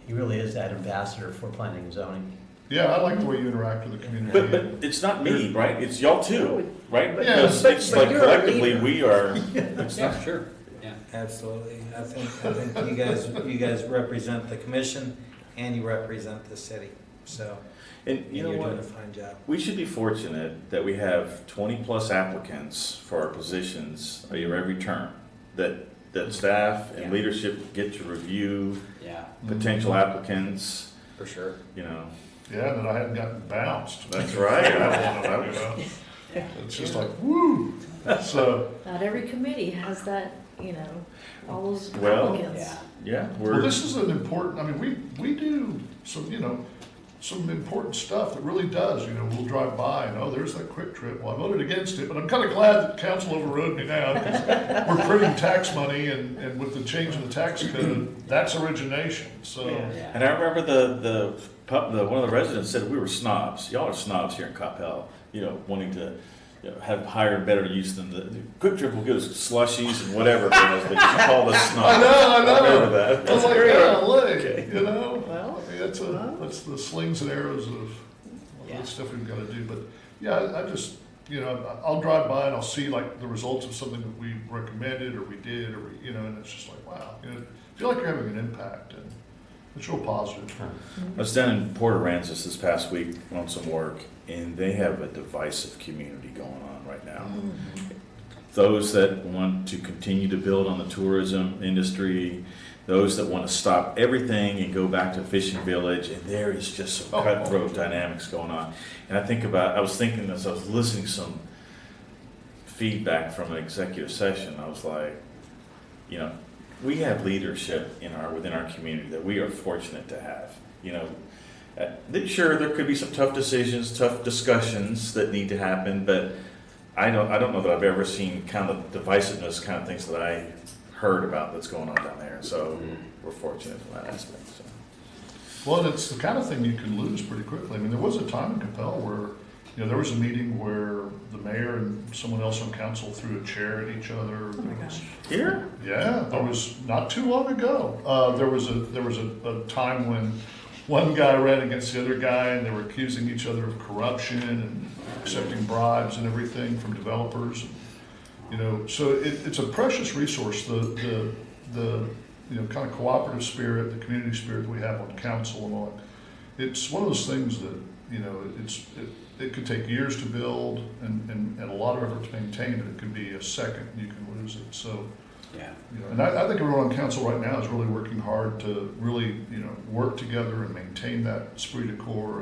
He really is that ambassador for planning and zoning. Yeah, I like the way you interact with the community. But it's not me, right? It's y'all too, right? But- Because but- it's but like you're a collectively, leader. we are, it's Yeah, not, sure. Yeah. Absolutely. I think you guys represent the commission and you represent the city. So, and and you know you're doing a what? fine job. We should be fortunate that we have 20-plus applicants for our positions every term, that staff and Yeah. leadership get to review Yeah, potential applicants, for sure. Yeah, that I hadn't gotten bounced. That's right. It's just like, woo. So, Not every committee has that, all those Well, applicants. Yeah, well, we're, this is an important, we do some important stuff that really does, we'll drive by and, oh, there's that Quick Trip. Well, I voted against it, but I'm kind of glad that council overrode me now, because we're printing tax money, and with the change in the tax code, that's origination, so. Yeah. and I remember one of the residents said we were snobs. Y'all are snobs here in Coppell, wanting to have higher and better use than the Quick Trip will give us slushies and whatever, but you called us snobs. I know. I remember that. I was like, Okay. Well, I mean, that's the slings and arrows of Yeah. the stuff we've got to do. But yeah, I just, I'll drive by and I'll see like the results of something that we recommended or we did, or and it's just like, wow, I feel like you're having an impact, and it's real positive. I was down in Port Aransas this past week on some work, and they have a divisive community going on right now. Those that want to continue to build on the tourism industry, those that want to stop everything and go back to fishing village, and there is just some cutthroat dynamics going on. And I was thinking as I was listening to some feedback from an executive session, I was like, we have leadership within our community that we are fortunate to have. Sure, there could be some tough decisions, tough discussions that need to happen, but I don't know that I've ever seen kind of divisiveness, kind of things that I heard about that's going on down there. So we're fortunate from that aspect. So. Well, it's the kind of thing you can lose pretty quickly. I mean, there was a time in Coppell where, there was a meeting where the mayor and someone else on council threw a chair at each other. Oh my gosh. Here? Yeah, there was not too long ago. There was a time when one guy ran against the other guy, and they were accusing each other of corruption and accepting bribes and everything from developers. So it's a precious resource. The kind of cooperative spirit, the community spirit that we have on council and all. It's one of those things that it could take years to build and a lot of effort to maintain, but it could be a second you can lose it. So. Yeah. And I think everyone on council right now is really working hard to really, work together and maintain that esprit de corps.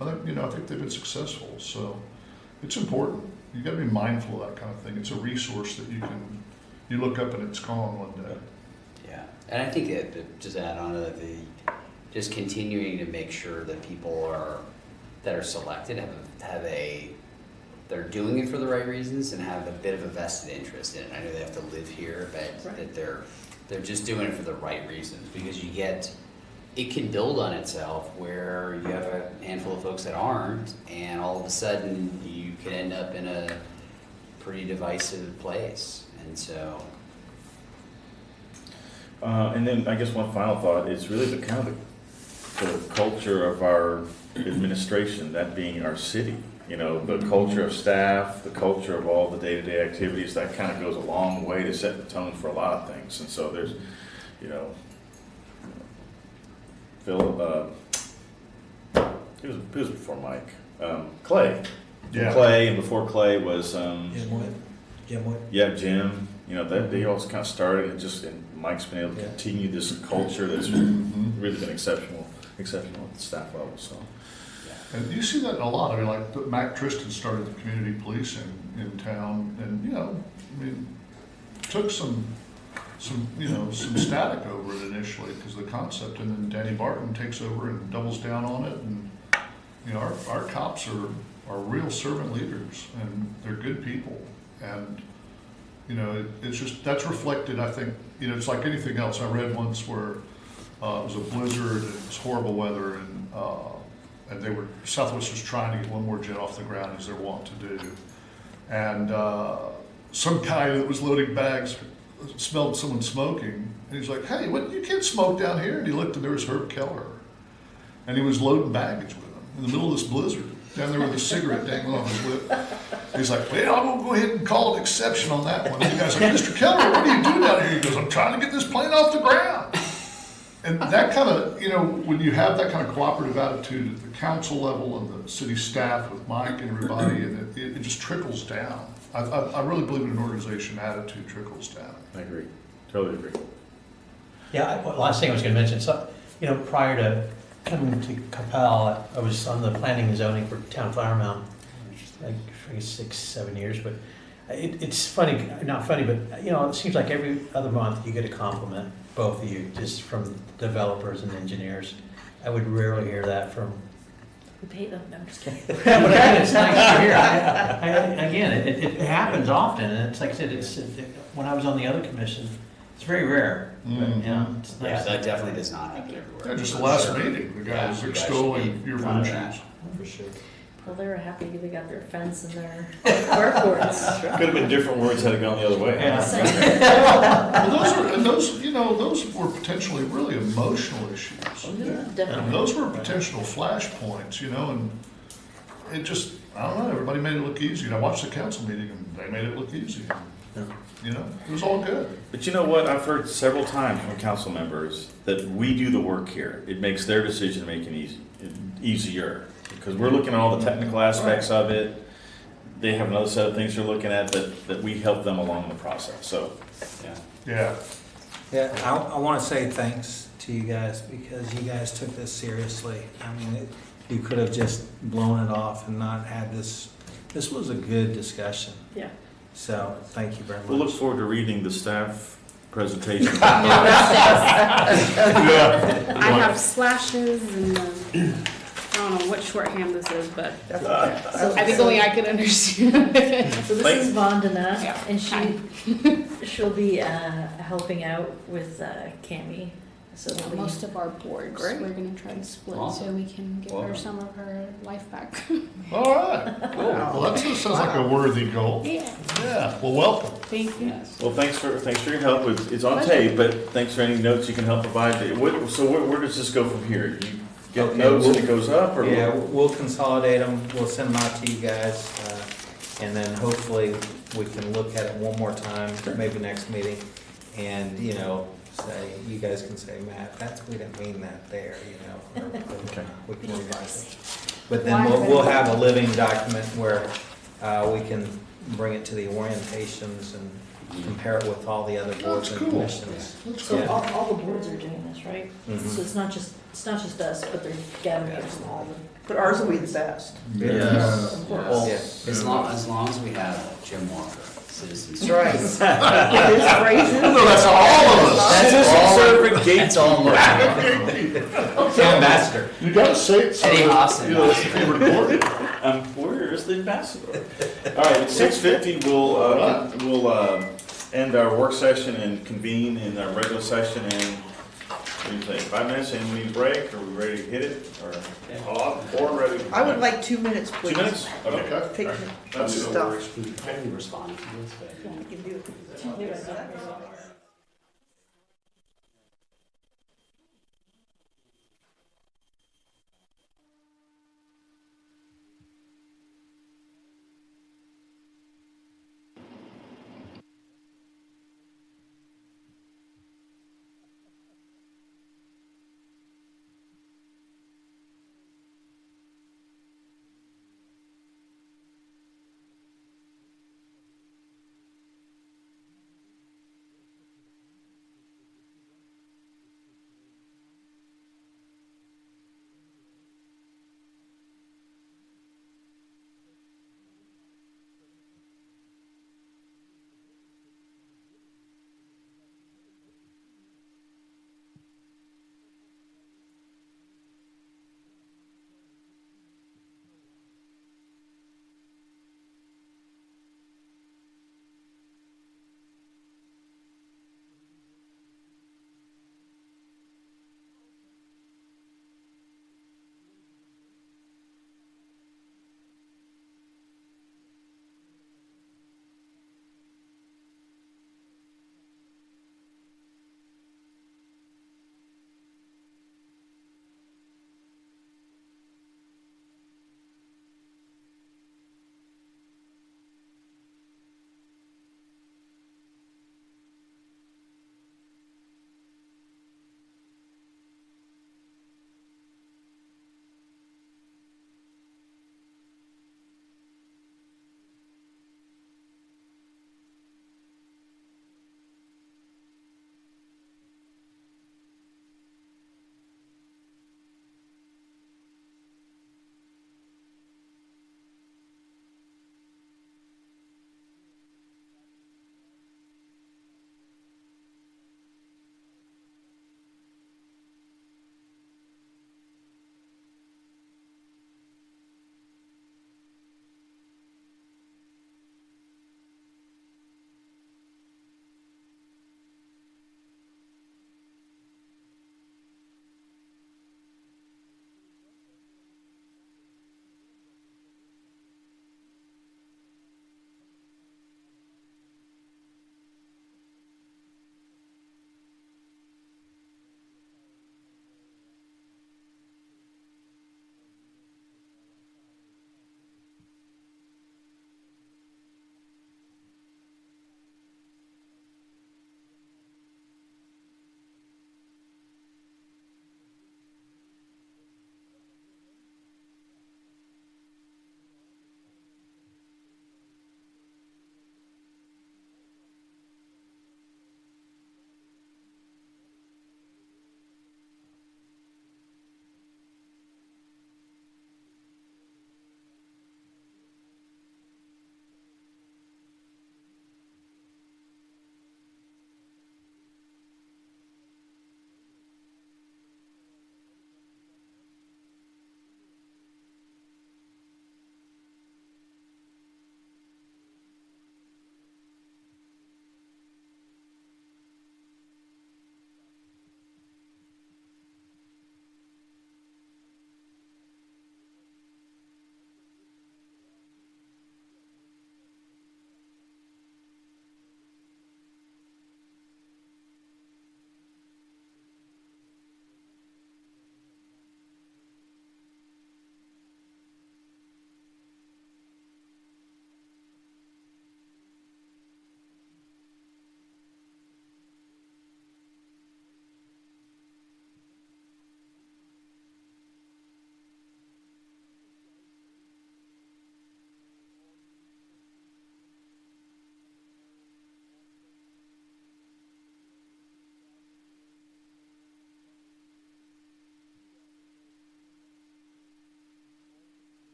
And I think they've been successful. So it's important. You got to be mindful of that kind of thing. It's a resource that you look up and it's gone one day. Yeah. And I think that, just add on to just continuing to make sure that people that are selected they're doing it for the right reasons and have a bit of a vested interest in it. I know they have to live here, but Right. that they're just doing it for the right reasons, because it can build on itself where you have a handful of folks that aren't, and all of a sudden you could end up in a pretty divisive place. And so, And then I guess one final thought is really the culture of our administration, that being our city. You know, the culture of staff, the culture of all the day-to-day activities, that kind of goes a long way to set the tone for a lot of things. And so there's, you know, Phil, who was before Mike? Clay. Yeah. Clay, and before Clay was, Jim Wood. yeah, Jim. You know, they all kind of started, and Mike's been able to Yeah. continue this culture that's really been exceptional at the staff level, so. And you see that a lot. I mean, like Mac Tristan started the community policing in town, and took some static over it initially because of the concept, and then Danny Barton takes over and doubles down on it, and our cops are real servant leaders, and they're good people, and it's just that's reflected. I think it's like anything else. I read once where it was a blizzard and it was horrible weather, and Southwest was trying to get one more jet off the ground, as they're wont to do. And some guy that was loading bags smelled someone smoking, and he's like, "Hey, you can't smoke down here." And he looked, and there was Herb Keller, and he was loading baggage with him in the middle of this blizzard, down there with a cigarette dangling off his lip. He's like, "Well, I'm gonna go ahead and call an exception on that one." And the guy's like, "Mr. Keller, what are you doing down here?" He goes, "I'm trying to get this plane off the ground." And that kind of, when you have that kind of cooperative attitude at the council level and the city staff with Mike and everybody, and it just trickles down. I really believe in an organization attitude trickles down. I agree, totally agree. Yeah, last thing I was gonna mention, so, prior to coming to Coppell, I was on the planning and zoning for Town Flower Mound, like, I guess 6-7 years, but it's funny, not funny, but, it seems like every other month you get a compliment, both of you, just from developers and engineers. I would rarely hear that from. We pay them, no, I'm just kidding. But it's nice to hear. Again, it happens often, and it's like I said, when I was on the other commission, it's very rare. But, it's yeah, nice. that definitely does not happen everywhere. Yeah, just the last Sure. meeting, the guy was Yeah, you guys extolling should be your proud of that. virtues. For sure. Well, they were happy they got their fence and their carports. Could have been different words had it gone the other way. Yeah. Well, those were potentially really emotional issues. Yeah, And definitely. those were potential flashpoints, and it just, I don't know, everybody made it look easy. And I watched the council meeting, and they made it look easy. It was all good. But you know what, I've heard several times from council members that we do the work here. It makes their decision making easier, because we're looking at all the technical aspects of it. They have another set of things they're looking at that we help them along the process, so. Yeah. Yeah, I want to say thanks to you guys, because you guys took this seriously. I mean, you could have just blown it off and not had this. This was a good discussion. Yeah. So, thank you very much. We'll look forward to reading the staff presentation. I have slashes and I don't know what shorthand this is, but That's I think only I could understand. So this is Vandana, Yeah. and she'll be helping out with Cami. So we'll be- Most of our boards, Great. we're gonna try to split so Awesome. we can give her Welcome. some of her life back. All right. Cool. Well, that sounds like a worthy goal. Yeah, Yeah. Well, welcome. thank you. Yes. Well, thanks for your help. It's on Pleasure. tape, but thanks for any notes you can help provide. So where does this go from here? You get Okay, notes and well- it goes up, or? Yeah, we'll consolidate them, we'll send them out to you guys, and then hopefully we can look at it one more time, maybe next meeting, and, say, you guys can say, Matt, we didn't mean that there, or Okay. we can revise it. But then we'll have a living document where we can bring it to the orientations and compare it with all the other boards That's and cool. commissions. That's So cool. all the boards are doing this, right? Mhm. So it's not just us, but they're gathering it from all the. But ours will be the best. Yes. Of course. Well, As long as we have Jim Walker. citizens. That's right. His phrases. No, that's all of us. That's all Ambassador. You gotta say it so Eddie that, Hobson. you know, it's being recorded. Where's the ambassador? All right, at 6:50, we'll end our work session and convene in our regular session in, what do you think, 5 minutes, and we need a break? Are we ready to hit it? Or ready? I would like 2 minutes, please. 2 minutes? Okay. Take All right. the That's stuff. I can respond to this, but. Yeah, I can do it.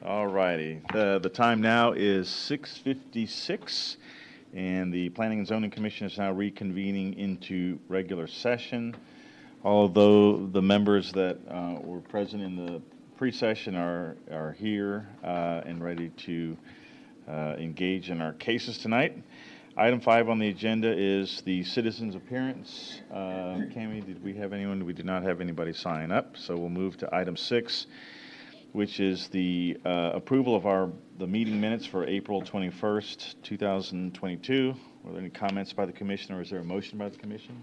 All righty. The time now is 6:56, and the Planning and Zoning Commission is now reconvening into regular session. Although the members that were present in the pre-session are here and ready to engage in our cases tonight. Item 5 on the agenda is the citizens' appearance. Cammie, did we have anyone? We did not have anybody sign up, so we'll move to item 6, which is the approval of the meeting minutes for April 21st, 2022. Were there any comments by the commission, or is there a motion by the commission?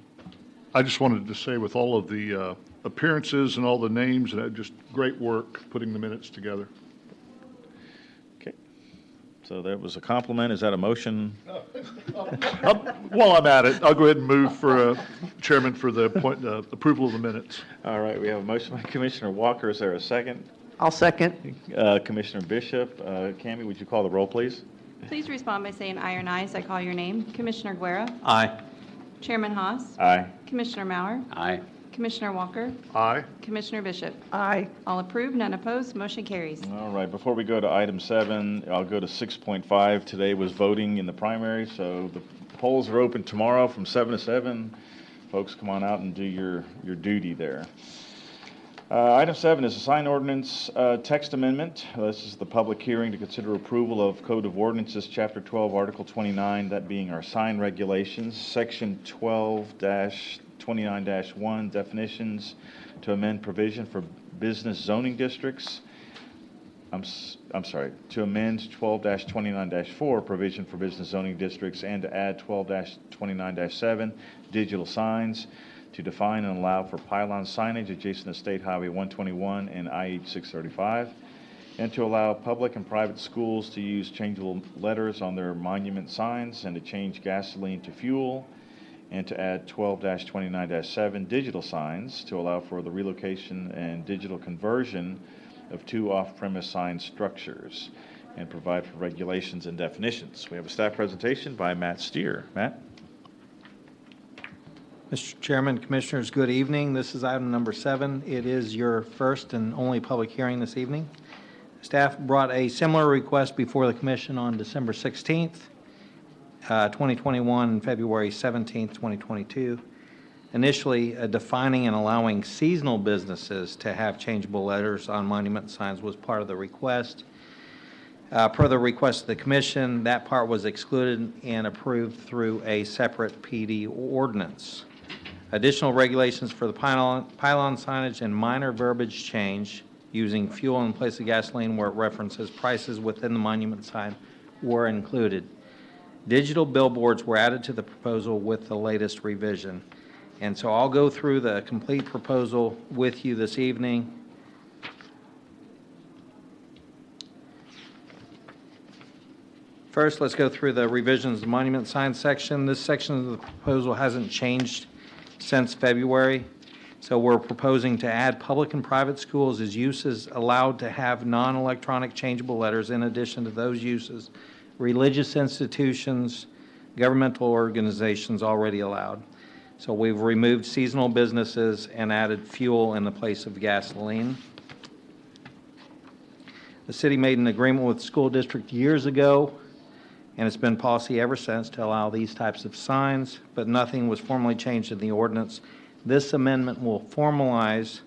I just wanted to say, with all of the appearances and all the names, and just great work putting the minutes together. Okay. So that was a compliment. Is that a motion? While I'm at it, I'll go ahead and move for Chairman for the approval of the minutes. All right, we have a motion by Commissioner Walker. Is there a second? I'll second. Commissioner Bishop. Cammie, would you call the roll, please? Please respond by saying aye or nay as I call your name. Commissioner Guerra, Aye. Chairman Haas, Aye. Commissioner Maurer, Aye. Commissioner Walker, Aye. Commissioner Bishop. Aye. All approved, none opposed, motion carries. All right, before we go to item 7, I'll go to 6.5. Today was voting in the primary, so the polls are open tomorrow from 7 to 7. Folks, come on out and do your duty there. Item 7 is a sign ordinance text amendment. This is the public hearing to consider approval of Code of Ordinances, Chapter 12, Article 29, that being our sign regulations, Section 12-29-1, definitions to amend provision for business zoning districts. I'm sorry, to amend 12-29-4, provision for business zoning districts, and to add 12-29-7, digital signs, to define and allow for pylon signage adjacent to State Highway 121 and IH 635, and to allow public and private schools to use changeable letters on their monument signs, and to change gasoline to fuel, and to add 12-29-7 digital signs to allow for the relocation and digital conversion of 2 off-premise sign structures, and provide for regulations and definitions. We have a staff presentation by Matt Steer. Matt? Mr. Chairman, Commissioners, good evening. This is item number 7. It is your first and only public hearing this evening. Staff brought a similar request before the Commission on December 16th, 2021, and February 17th, 2022. Initially, defining and allowing seasonal businesses to have changeable letters on monument signs was part of the request. Per the request of the Commission, that part was excluded and approved through a separate PD ordinance. Additional regulations for the pylon signage and minor verbiage change using fuel in place of gasoline where it references prices within the monument sign were included. Digital billboards were added to the proposal with the latest revision. And so I'll go through the complete proposal with you this evening. First, let's go through the revisions of the monument sign section. This section of the proposal hasn't changed since February. So we're proposing to add public and private schools as uses allowed to have non-electronic changeable letters. In addition to those uses, religious institutions, governmental organizations already allowed. So we've removed seasonal businesses and added fuel in the place of gasoline. The city made an agreement with the school district years ago, and it's been policy ever since to allow these types of signs, but nothing was formally changed in the ordinance. This amendment will formalize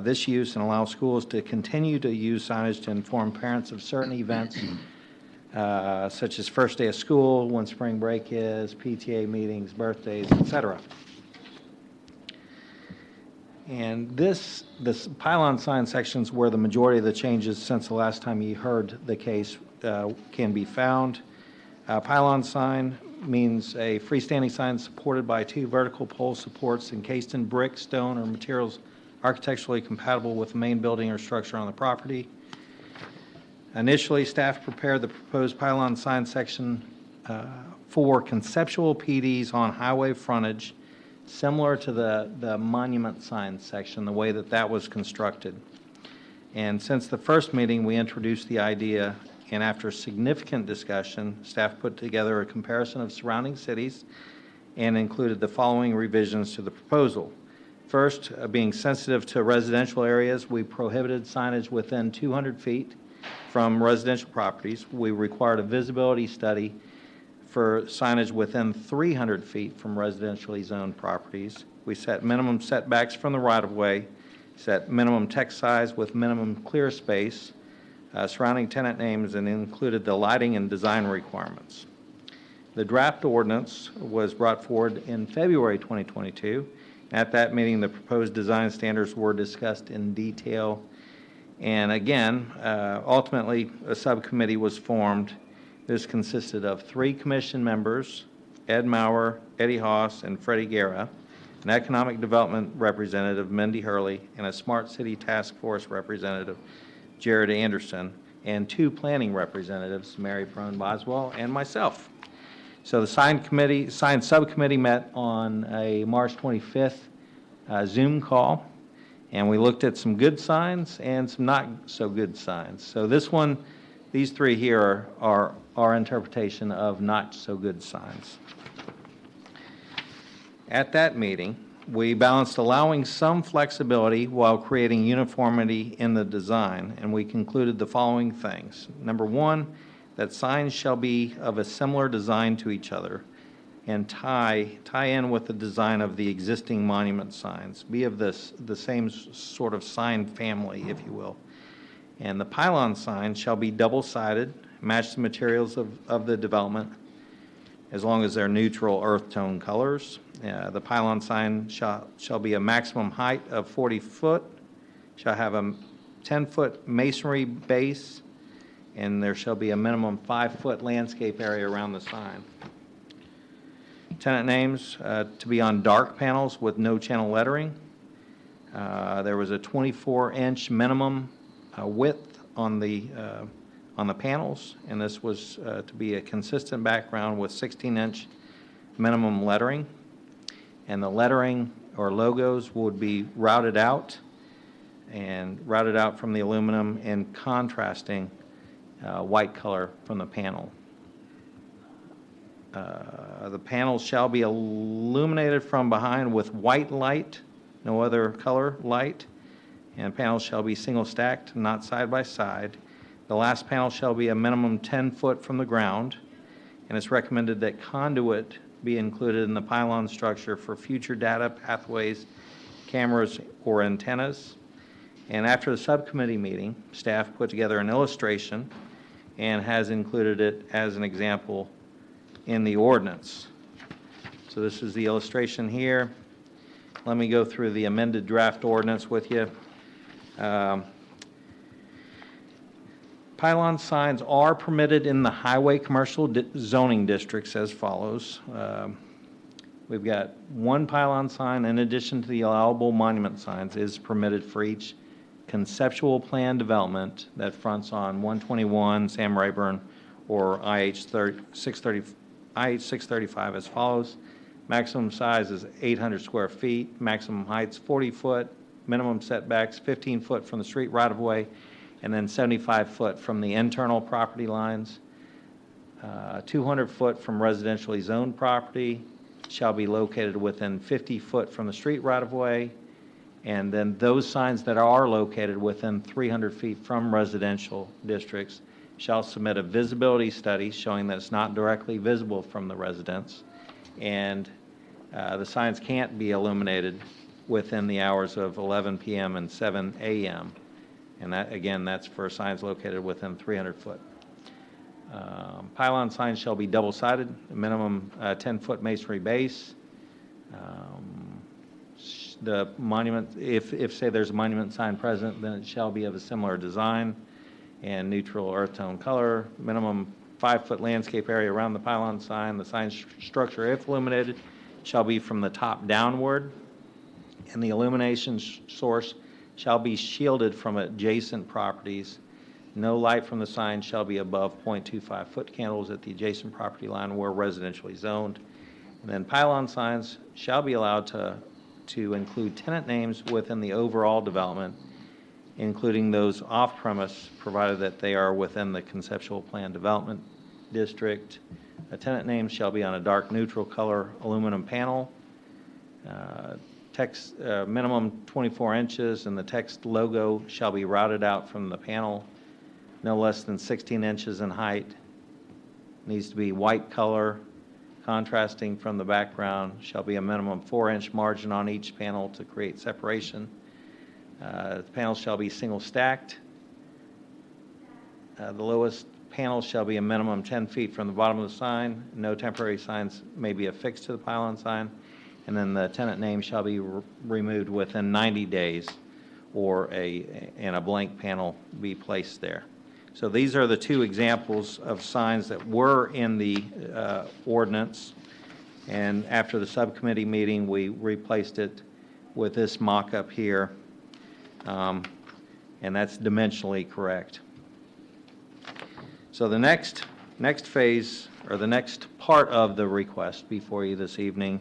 this use and allow schools to continue to use signage to inform parents of certain events, such as first day of school, when spring break is, PTA meetings, birthdays, etc. And this pylon sign section is where the majority of the changes since the last time you heard the case can be found. Pylon sign means a freestanding sign supported by 2 vertical pole supports encased in brick, stone, or materials architecturally compatible with the main building or structure on the property. Initially, staff prepared the proposed pylon sign section for conceptual PDs on highway frontage, similar to the monument sign section, the way that was constructed. And since the first meeting, we introduced the idea, and after significant discussion, staff put together a comparison of surrounding cities and included the following revisions to the proposal. First, being sensitive to residential areas, we prohibited signage within 200 feet from residential properties. We required a visibility study for signage within 300 feet from residentially zoned properties. We set minimum setbacks from the right-of-way, set minimum text size with minimum clear space, surrounding tenant names, and included the lighting and design requirements. The draft ordinance was brought forward in February 2022. At that meeting, the proposed design standards were discussed in detail. And again, ultimately, a subcommittee was formed. This consisted of 3 commission members, Ed Maurer, Eddie Haas, and Freddie Guerra, an economic development representative, Mindy Hurley, and a smart city task force representative, Jared Anderson, and 2 planning representatives, Mary Prone Boswell and myself. So the signed subcommittee met on a March 25th Zoom call, and we looked at some good signs and some not so good signs. So this one, these 3 here are our interpretation of not so good signs. At that meeting, we balanced allowing some flexibility while creating uniformity in the design, and we concluded the following things. Number 1, that signs shall be of a similar design to each other and tie in with the design of the existing monument signs, be of the same sort of sign family, if you will. And the pylon signs shall be double-sided, match the materials of the development, as long as they're neutral earth tone colors. The pylon sign shall be a maximum height of 40 foot, shall have a 10-foot masonry base, and there shall be a minimum 5-foot landscape area around the sign. Tenant names to be on dark panels with no channel lettering. There was a 24-inch minimum width on the panels, and this was to be a consistent background with 16-inch minimum lettering. And the lettering or logos would be routed out from the aluminum and contrasting white color from the panel. The panels shall be illuminated from behind with white light, no other color light, and panels shall be single stacked, not side by side. The last panel shall be a minimum 10 foot from the ground, and it's recommended that conduit be included in the pylon structure for future data pathways, cameras, or antennas. And after the subcommittee meeting, staff put together an illustration and has included it as an example in the ordinance. So this is the illustration here. Let me go through the amended draft ordinance with you. Pylon signs are permitted in the highway commercial zoning districts as follows. We've got 1 pylon sign in addition to the allowable monument signs is permitted for each conceptual plan development that fronts on 121 Sam Rayburn or IH 635 as follows. Maximum size is 800 square feet, maximum height's 40 foot, minimum setbacks 15 foot from the street right-of-way, and then 75 foot from the internal property lines. 200 foot from residentially zoned property, shall be located within 50 foot from the street right-of-way, and then those signs that are located within 300 feet from residential districts shall submit a visibility study showing that it's not directly visible from the residence, and the signs can't be illuminated within the hours of 11 p.m. and 7 a.m. And that, again, that's for signs located within 300 foot. Pylon signs shall be double-sided, a minimum 10-foot masonry base. The monument, if say there's a monument sign present, then it shall be of a similar design and neutral earth tone color. Minimum 5-foot landscape area around the pylon sign. The sign structure, if illuminated, shall be from the top downward, and the illumination source shall be shielded from adjacent properties. No light from the sign shall be above 0.25 foot candles at the adjacent property line where residentially zoned. And then pylon signs shall be allowed to include tenant names within the overall development, including those off-premise, provided that they are within the conceptual plan development district. A tenant name shall be on a dark neutral color aluminum panel. Text minimum 24 inches, and the text logo shall be routed out from the panel. no less than 16 inches in height. Needs to be white color, contrasting from the background. Shall be a minimum 4-inch margin on each panel to create separation. The panels shall be single stacked. The lowest panel shall be a minimum 10 feet from the bottom of the sign. No temporary signs may be affixed to the pylon sign. And then the tenant name shall be removed within 90 days, and a blank panel be placed there. So these are the two examples of signs that were in the ordinance. And after the subcommittee meeting, we replaced it with this mock-up here. And that's dimensionally correct. So the next phase, or the next part of the request before you this evening,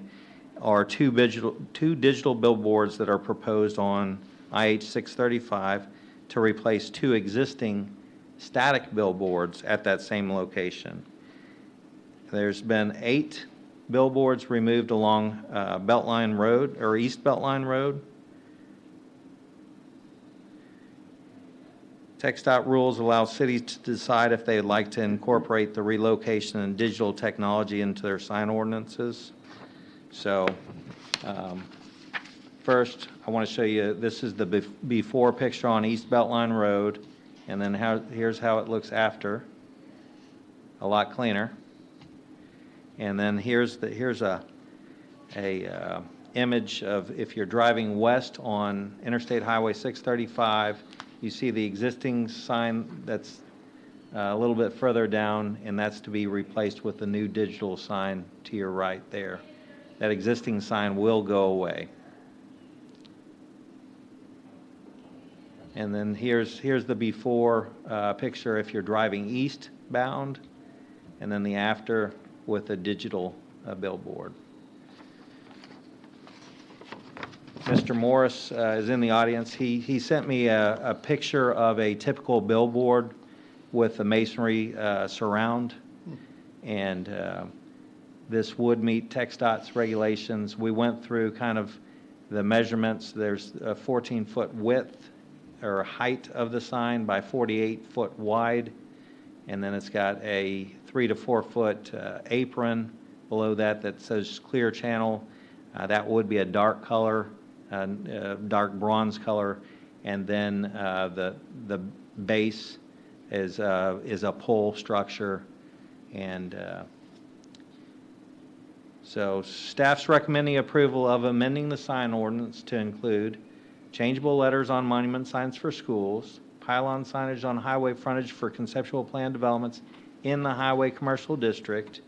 are two digital billboards that are proposed on IH 635 to replace two existing static billboards at that same location. There's been 8 billboards removed along Beltline Road, or East Beltline Road. TxDOT rules allow cities to decide if they'd like to incorporate the relocation and digital technology into their sign ordinances. So first, I want to show you, this is the before picture on East Beltline Road, and then here's how it looks after. A lot cleaner. And then here's a image of if you're driving west on Interstate Highway 635, you see the existing sign that's a little bit further down, and that's to be replaced with the new digital sign to your right there. That existing sign will go away. And then here's the before picture if you're driving eastbound, and then the after with a digital billboard. Mr. Morris is in the audience. He sent me a picture of a typical billboard with the masonry surround, and this would meet TxDOT's regulations. We went through kind of the measurements. There's a 14-foot width or height of the sign by 48-foot wide, and then it's got a 3 to 4 foot apron below that says clear channel. That would be a dark color, dark bronze color, and then the base is a pole structure, and so staff's recommending approval of amending the sign ordinance to include changeable letters on monument signs for schools, pylon signage on highway frontage for conceptual plan developments in the highway commercial district,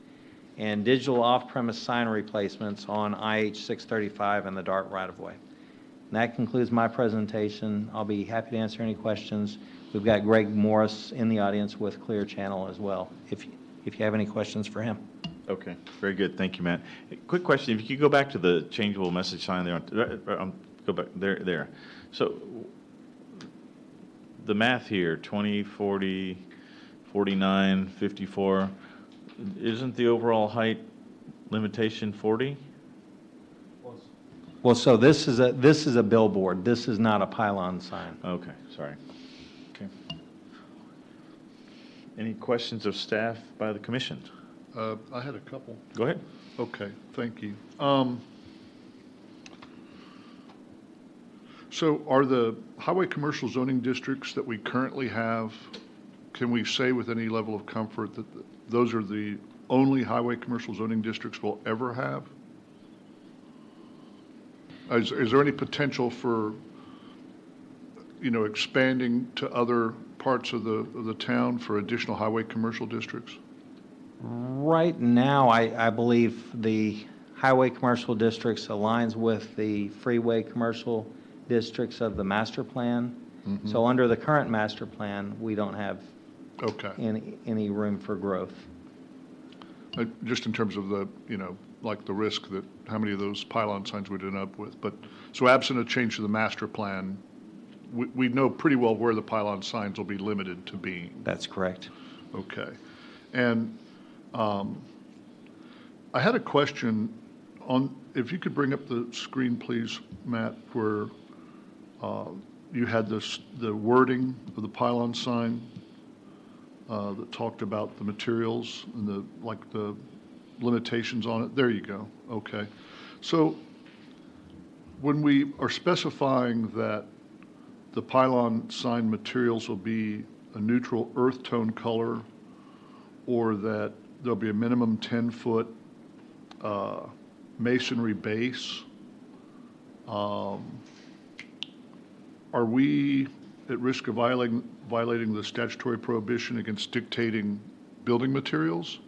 and digital off-premise sign replacements on IH 635 and the DART right-of-way. And that concludes my presentation. I'll be happy to answer any questions. We've got Greg Morris in the audience with Clear Channel as well, if you have any questions for him. Okay, very good. Thank you, Matt. Quick question. If you could go back to the changeable message sign there, go back there. So the math here, 20, 40, 49, 54, isn't the overall height limitation 40? Well, so this is a billboard. This is not a pylon sign. Okay, sorry. Okay. Any questions of staff by the commission? I had a couple. Go ahead. Okay, thank you. So are the highway commercial zoning districts that we currently have, can we say with any level of comfort that those are the only highway commercial zoning districts we'll ever have? Is there any potential for, expanding to other parts of the town for additional highway commercial districts? Right now, I believe the highway commercial districts aligns with the freeway commercial districts of the master plan. Mm-hmm. So under the current master plan, we don't have Okay. any room for growth. Just in terms of the, like the risk that how many of those pylon signs we'd end up with. But so absent a change to the master plan, we know pretty well where the pylon signs will be limited to being. That's correct. Okay. And I had a question on, if you could bring up the screen, please, Matt, where you had the wording of the pylon sign. that talked about the materials and the limitations on it. There you go. Okay. So when we are specifying that the pylon sign materials will be a neutral earth tone color, or that there'll be a minimum 10-foot masonry base, are we at risk of violating the statutory prohibition against dictating building materials?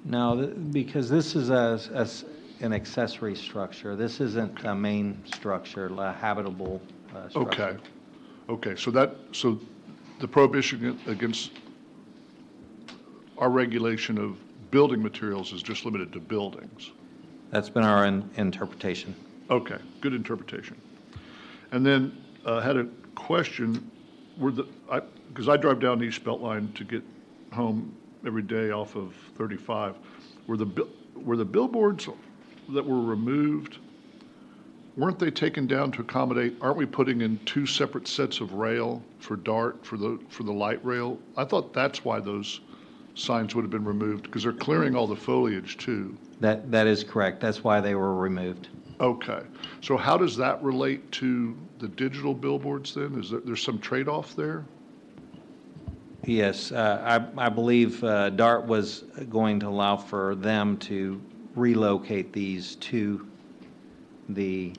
No, because this is an accessory structure. This isn't a main structure, a habitable structure. Okay, so the prohibition against our regulation of building materials is just limited to buildings. That's been our interpretation. Okay, good interpretation. And then had a question, because I drive down the East Beltline to get home every day off of 35. Were the billboards that were removed, weren't they taken down to accommodate, aren't we putting in two separate sets of rail for DART, for the light rail? I thought that's why those signs would have been removed, because they're clearing all the foliage too. That is correct. That's why they were removed. Okay, so how does that relate to the digital billboards then? Is there's some trade-off there? Yes, I believe DART was going to allow for them to relocate these to the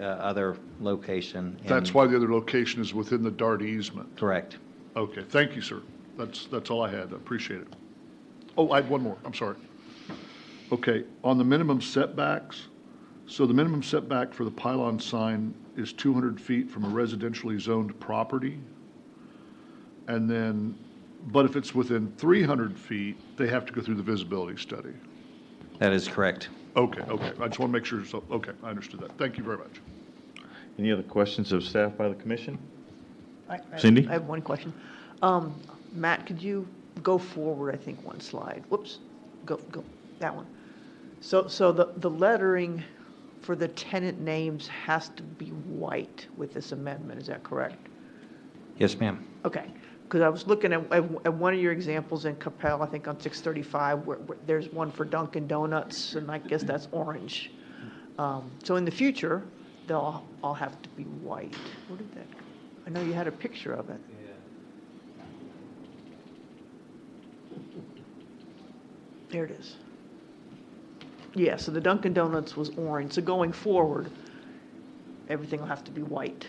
other location. That's why the other location is within the DART easement? Correct. Okay, thank you, sir. That's all I had. I appreciate it. Oh, I had one more. I'm sorry. Okay, on the minimum setbacks, so the minimum setback for the pylon sign is 200 feet from a residentially zoned property. And then, but if it's within 300 feet, they have to go through the visibility study. That is correct. Okay. I just want to make sure. So, okay, I understood that. Thank you very much. Any other questions of staff by the commission? I- Cindy? I have one question. Matt, could you go forward, I think, one slide? Whoops, go, that one. So the lettering for the tenant names has to be white with this amendment, is that correct? Yes, ma'am. Okay, because I was looking at one of your examples in Coppell, I think on 635, where there's one for Dunkin' Donuts, and I guess that's orange. So in the future, they'll all have to be white. Where did that go? I know you had a picture of it. There it is. Yeah, so the Dunkin' Donuts was orange, so going forward, everything will have to be white.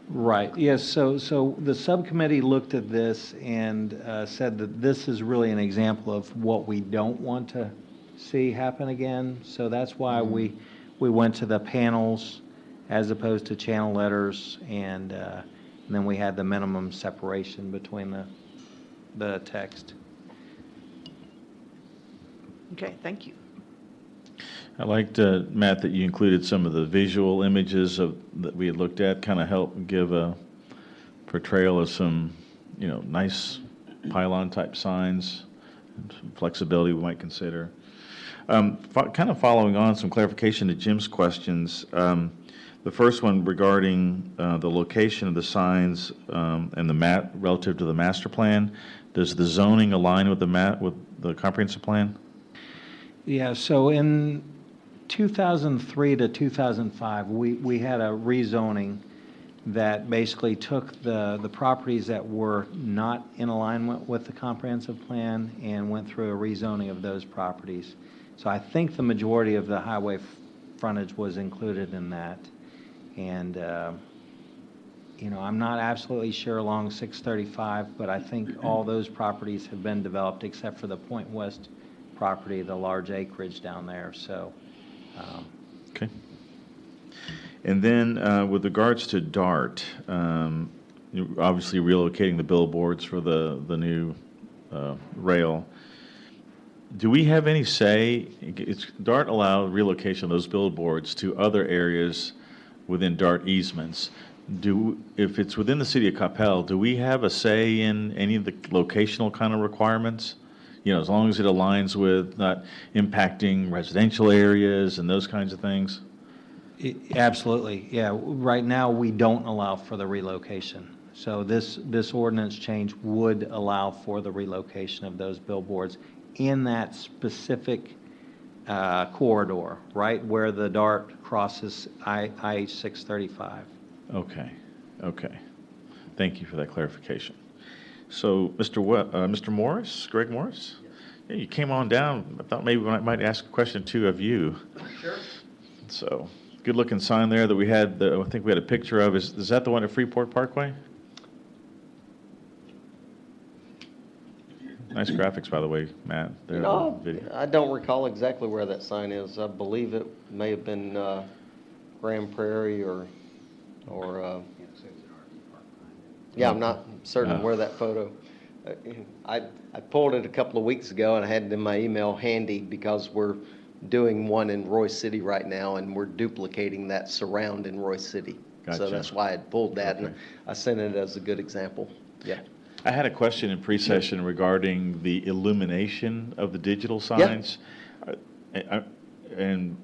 Right, yes, so the subcommittee looked at this and said that this is really an example of what we don't want to see happen again. So that's why we went to the panels as opposed to channel letters, and then we had the minimum separation between the text. Okay, thank you. I liked, Matt, that you included some of the visual images that we had looked at, kind of help give a portrayal of some, nice pylon-type signs, and some flexibility we might consider. Kind of following on some clarification to Jim's questions, the first one regarding the location of the signs and the relative to the master plan. Does the zoning align with the comprehensive plan? Yeah, so in 2003 to 2005, we had a rezoning that basically took the properties that were not in alignment with the comprehensive plan and went through a rezoning of those properties. So I think the majority of the highway frontage was included in that. And, I'm not absolutely sure along 635, but I think all those properties have been developed except for the Point West property, the large acreage down there, so. Okay. And then with regards to DART, you're obviously relocating the billboards for the new rail. Do we have any say? DART allowed relocation of those billboards to other areas within DART easements. If it's within the city of Coppell, do we have a say in any of the locational kind of requirements? As long as it aligns with not impacting residential areas and those kinds of things? Absolutely, yeah. Right now, we don't allow for the relocation. So this ordinance change would allow for the relocation of those billboards in that specific corridor, right where the DART crosses IH 635. Okay, okay. Thank you for that clarification. So, Mr. Morris, Greg Morris? Yeah, you came on down. I thought maybe I might ask a question, too, of you. Sure. So, good-looking sign there that we had, I think we had a picture of. Is that the one at Freeport Parkway? Nice graphics, by the way, Matt. There in the No, video. I don't recall exactly where that sign is. I believe it may have been Grand Prairie or yeah, I'm not certain where that photo. I pulled it a couple of weeks ago and I had it in my email handy because we're doing one in Royce City right now and we're duplicating that surround in Royce City. Gotcha. So that's why I pulled that and Okay. I sent it as a good example. Yeah. I had a question in pre-session regarding the illumination of the digital signs. And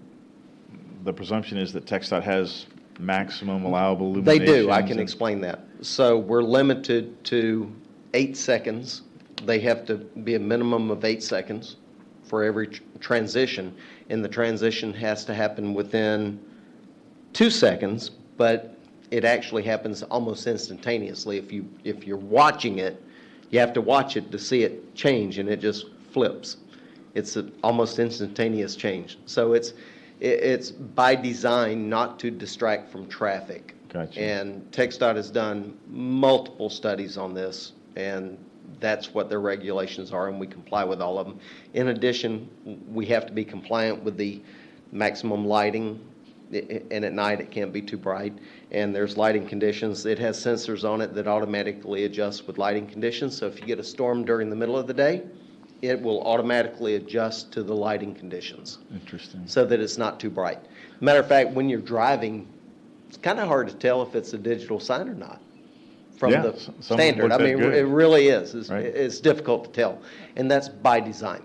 the presumption is that TxDOT has maximum allowable They illumination. do, I can explain that. So we're limited to 8 seconds. They have to be a minimum of 8 seconds for every transition, and the transition has to happen within 2 seconds, but it actually happens almost instantaneously. If you're watching it, you have to watch it to see it change, and it just flips. It's an almost instantaneous change. So it's by design not to distract from traffic. Gotcha. And TxDOT has done multiple studies on this, and that's what their regulations are, and we comply with all of them. In addition, we have to be compliant with the maximum lighting, and at night it can't be too bright. And there's lighting conditions. It has sensors on it that automatically adjust with lighting conditions. So if you get a storm during the middle of the day, it will automatically adjust to the lighting conditions Interesting. so that it's not too bright. Matter of fact, when you're driving, it's kind of hard to tell if it's a digital sign or not from Yeah, the some standard. look I that mean, good. it really is. Right. It's difficult to tell, and that's by design.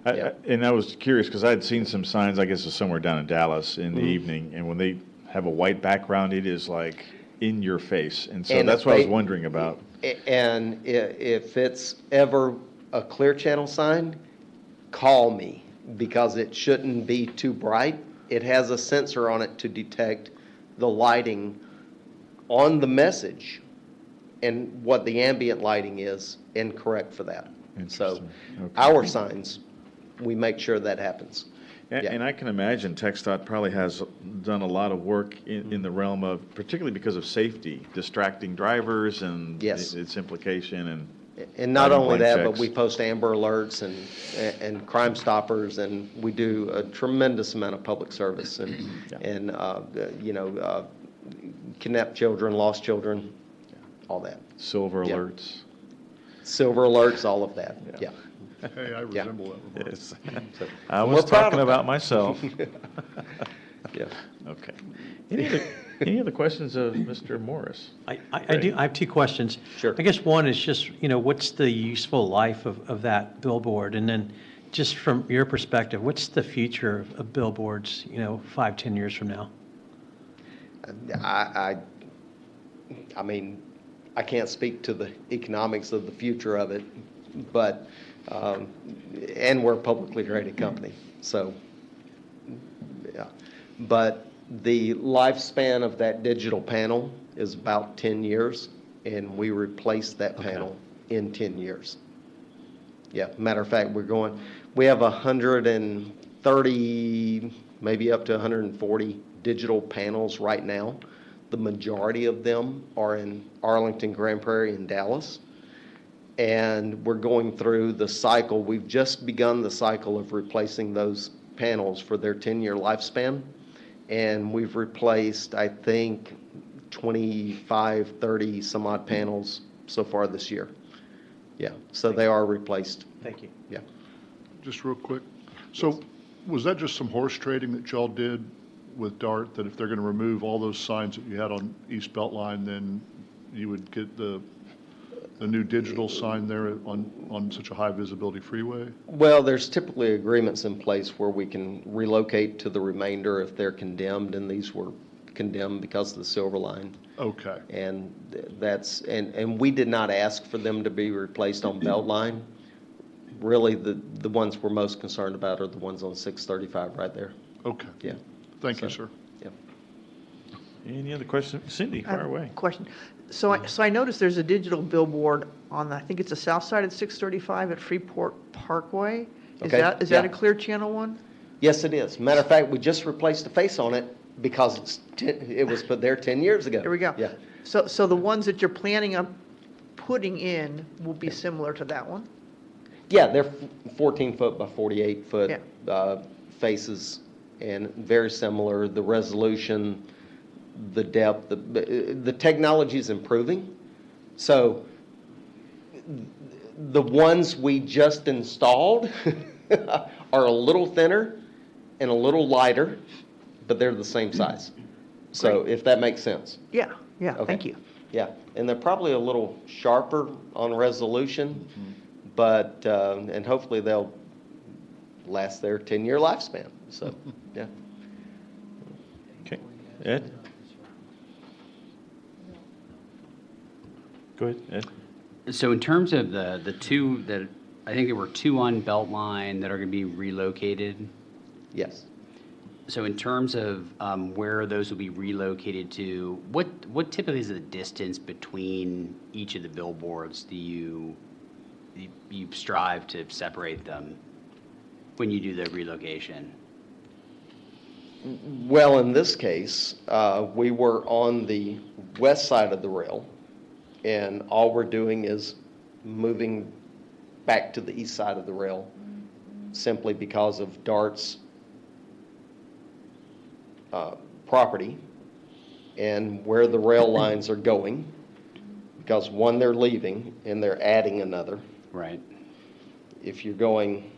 Yeah. And I was curious because I had seen some signs, I guess it was somewhere down in Dallas in the Mm-hmm. evening, and when they have a white background, it is like in your face. And so And that's if what I was they- wondering about. And if it's ever a clear channel sign, call me, because it shouldn't be too bright. It has a sensor on it to detect the lighting on the message and what the ambient lighting is, and correct for that. So Interesting. Okay. our signs, we make sure that happens. Yeah. And I can imagine TxDOT probably has done a lot of work in the realm of, particularly because of safety, distracting drivers and Yes. its implication and. And not Lighting only blank that, but checks. we post Amber Alerts and Crime Stoppers, and we do a tremendous amount of public service and, Yeah. and kidnapped children, lost children, all that. Silver Yeah. alerts. Silver Alerts, all of that, Yeah. yeah. Hey, I resemble that remark. Yes. So, I we're was proud talking of about that. myself. Yeah. Okay. Any other questions of Mr. Morris? I do, I have two questions. Sure. I guess one is just, what's the useful life of that billboard? And then just from your perspective, what's the future of billboards, 5, 10 years from now? I mean, I can't speak to the economics of the future of it, but, and we're a publicly traded company, so, yeah. But the lifespan of that digital panel is about 10 years, and we replace that panel in 10 years. Yeah, matter of fact, we have 130, maybe up to 140 digital panels right now. The majority of them are in Arlington, Grand Prairie, and Dallas. And we're going through the cycle. We've just begun the cycle of replacing those panels for their 10-year lifespan. And we've replaced, I think, 25, 30 some odd panels so far this year. Yeah, so they are replaced. Thank you. Yeah. Just real quick. So was that just some horse trading that y'all did with DART, that if they're going to remove all those signs that you had on East Beltline, then you would get the new digital sign there on such a high visibility freeway? Well, there's typically agreements in place where we can relocate to the remainder if they're condemned, and these were condemned because of the silver line. Okay. And and we did not ask for them to be replaced on Beltline. Really, the ones we're most concerned about are the ones on 635 right there. Okay. Yeah. Thank you, So, sir. Yeah. Any other questions? Cindy, I have fire a away. Question. So I noticed there's a digital billboard on, I think it's the south side of 635 at Freeport Parkway. Is Okay, that a yeah. Clear Channel one? Yes, it is. Matter of fact, we just replaced the face on it because it was put there 10 years ago. There we go. Yeah. So the ones that you're planning on putting in will be similar to that one? Yeah, they're 14-foot by 48-foot Yeah. faces, and very similar. The resolution, the depth, the technology is improving. So the ones we just installed are a little thinner and a little lighter, but they're the same size. So if that makes sense. Yeah, yeah, Okay. thank you. Yeah, and they're probably a little sharper on resolution, but, and hopefully they'll last their 10-year lifespan, so, yeah. Okay. Ed? Go ahead, Ed. So in terms of the two that, I think there were two on Beltline that are going to be relocated. Yes. So in terms of where those will be relocated to, what typically is the distance between each of the billboards? Do you strive to separate them when you do the relocation? Well, in this case, we were on the west side of the rail, and all we're doing is moving back to the east side of the rail simply because of DART's property and where the rail lines are going, because one, they're leaving and they're adding another. Right. If you're going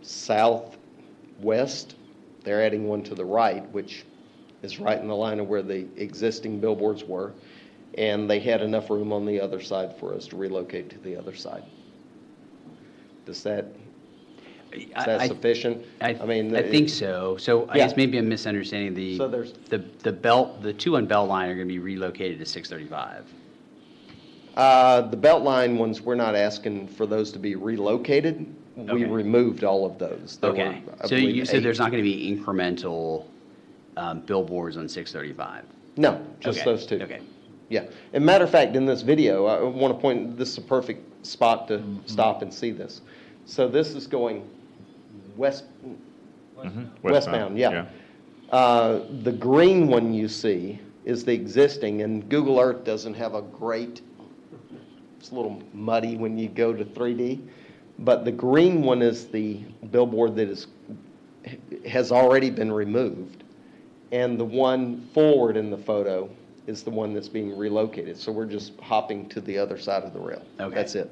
southwest, they're adding one to the right, which is right in the line of where the existing billboards were, and they had enough room on the other side for us to relocate to the other side. Is that sufficient? I mean, I think so. So I Yeah. guess maybe I'm misunderstanding So there's- the two on Beltline are going to be relocated to 635. The Beltline ones, we're not asking for those to be relocated. We Okay. removed all of those. There Okay. were, I So believe, you said 8. there's not going to be incremental billboards on 635? No, just Okay. those two. Okay. Yeah. And matter of fact, in this video, I want to point, this is a perfect spot to stop and see this. So this is going westbound, yeah. The green one you see is the existing, and Google Earth doesn't have a great, it's a little muddy when you go to 3D, but the green one is the billboard that has already been removed, and the one forward in the photo is the one that's being relocated. So we're just hopping to the other side of the rail. Okay. That's it.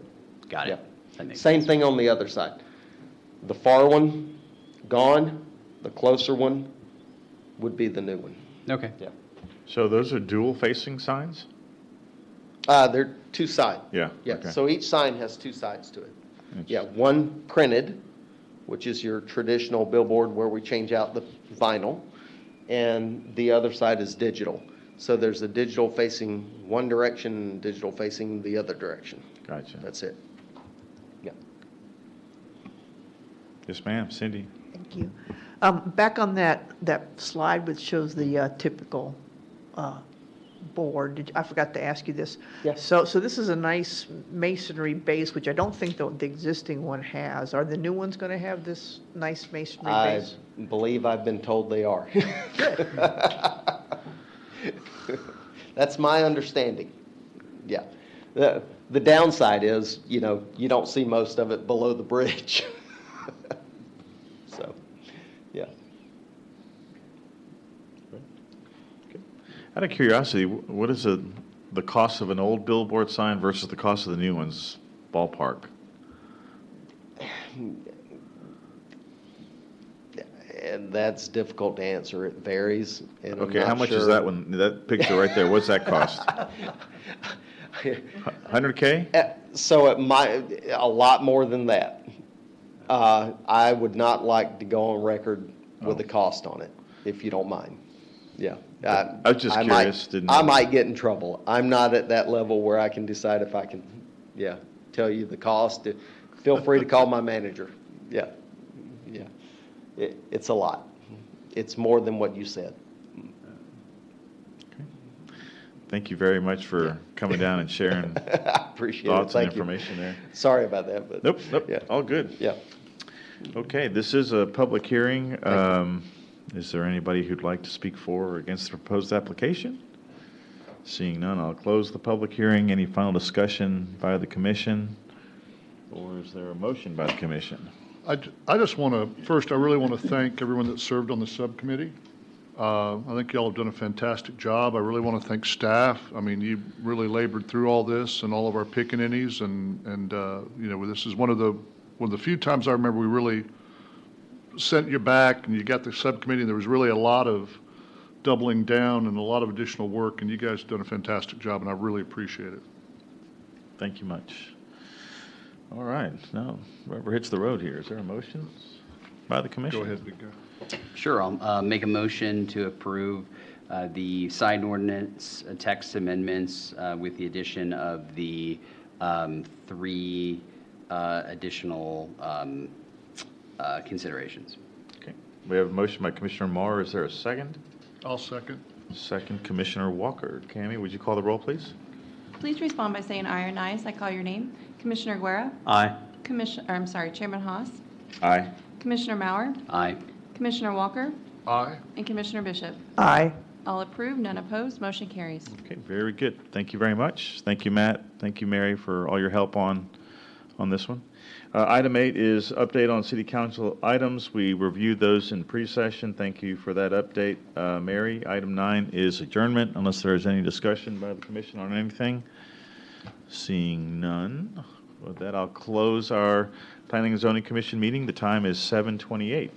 Got it. Yeah. That makes Same sense. thing on the other side. The far one, gone. The closer one would be the new one. Okay. Yeah. So those are dual-facing signs? They're two sides. Yeah. Yeah, okay. so each sign has two sides to it. It's- Yeah, one printed, which is your traditional billboard where we change out the vinyl, and the other side is digital. So there's a digital facing one direction and digital facing the other direction. Gotcha. That's it. Yeah. Yes, ma'am. Cindy? Thank you. Back on that slide which shows the typical board, I forgot to ask you this. Yes. So this is a nice masonry base, which I don't think the existing one has. Are the new ones going to have this nice masonry I base? believe I've been told they are. That's my understanding. Yeah. The downside is, you don't see most of it below the bridge. So, yeah. Out of curiosity, what is the cost of an old billboard sign versus the cost of the new ones, ballpark? And that's difficult to answer. It varies. And I'm Okay, not how much is sure- that one, that picture right there, what's that cost? 100K? So it might, a lot more than that. I would not like to go on record with the cost on it, if you don't mind. Yeah. I was just I curious, might, didn't- I might get in trouble. I'm not at that level where I can decide if I can, yeah, tell you the cost. Feel free to call my manager. Yeah, yeah. It's a lot. It's more than what you said. Thank you very much for Yeah. coming down and sharing I appreciate it. thoughts and Thank you. information there. Sorry about that, but. Nope, nope, Yeah. all good. Yeah. Okay, this is a public hearing. you. Is there anybody who'd like to speak for or against the proposed application? Seeing none, I'll close the public hearing. Any final discussion by the commission? Or is there a motion by the commission? I just want to, first, I really want to thank everyone that served on the subcommittee. I think y'all have done a fantastic job. I really want to thank staff. I mean, you really labored through all this and all of our pickaninnies, and you know, this is one of the few times I remember we really sent you back and you got the subcommittee, and there was really a lot of doubling down and a lot of additional work, and you guys have done a fantastic job, and I really appreciate it. Thank you much. All right, now, rubber hits the road here. Is there a motion by the commission? Go ahead, big guy. Sure, I'll make a motion to approve the sign ordinance text amendments with the addition of the three additional considerations. Okay, we have a motion by Commissioner Marr. Is there a second? I'll second. Second, Commissioner Walker. Cammy, would you call the roll, please? Please respond by saying aye or nay as I call your name. Commissioner Guerra? Aye. Chairman Haas? Aye. Commissioner Mauer? Aye. Commissioner Walker? Aye. And Commissioner Bishop? Aye. All approved, none opposed, motion carries. Okay, very good. Thank you very much. Thank you, Matt. Thank you, Mary, for all your help on this one. Item 8 is update on city council items. We reviewed those in pre-session. Thank you for that update, Mary. Item 9 is adjournment, unless there is any discussion by the commission on anything. Seeing none, with that, I'll close our Planning and Zoning Commission meeting. The time is 7:28.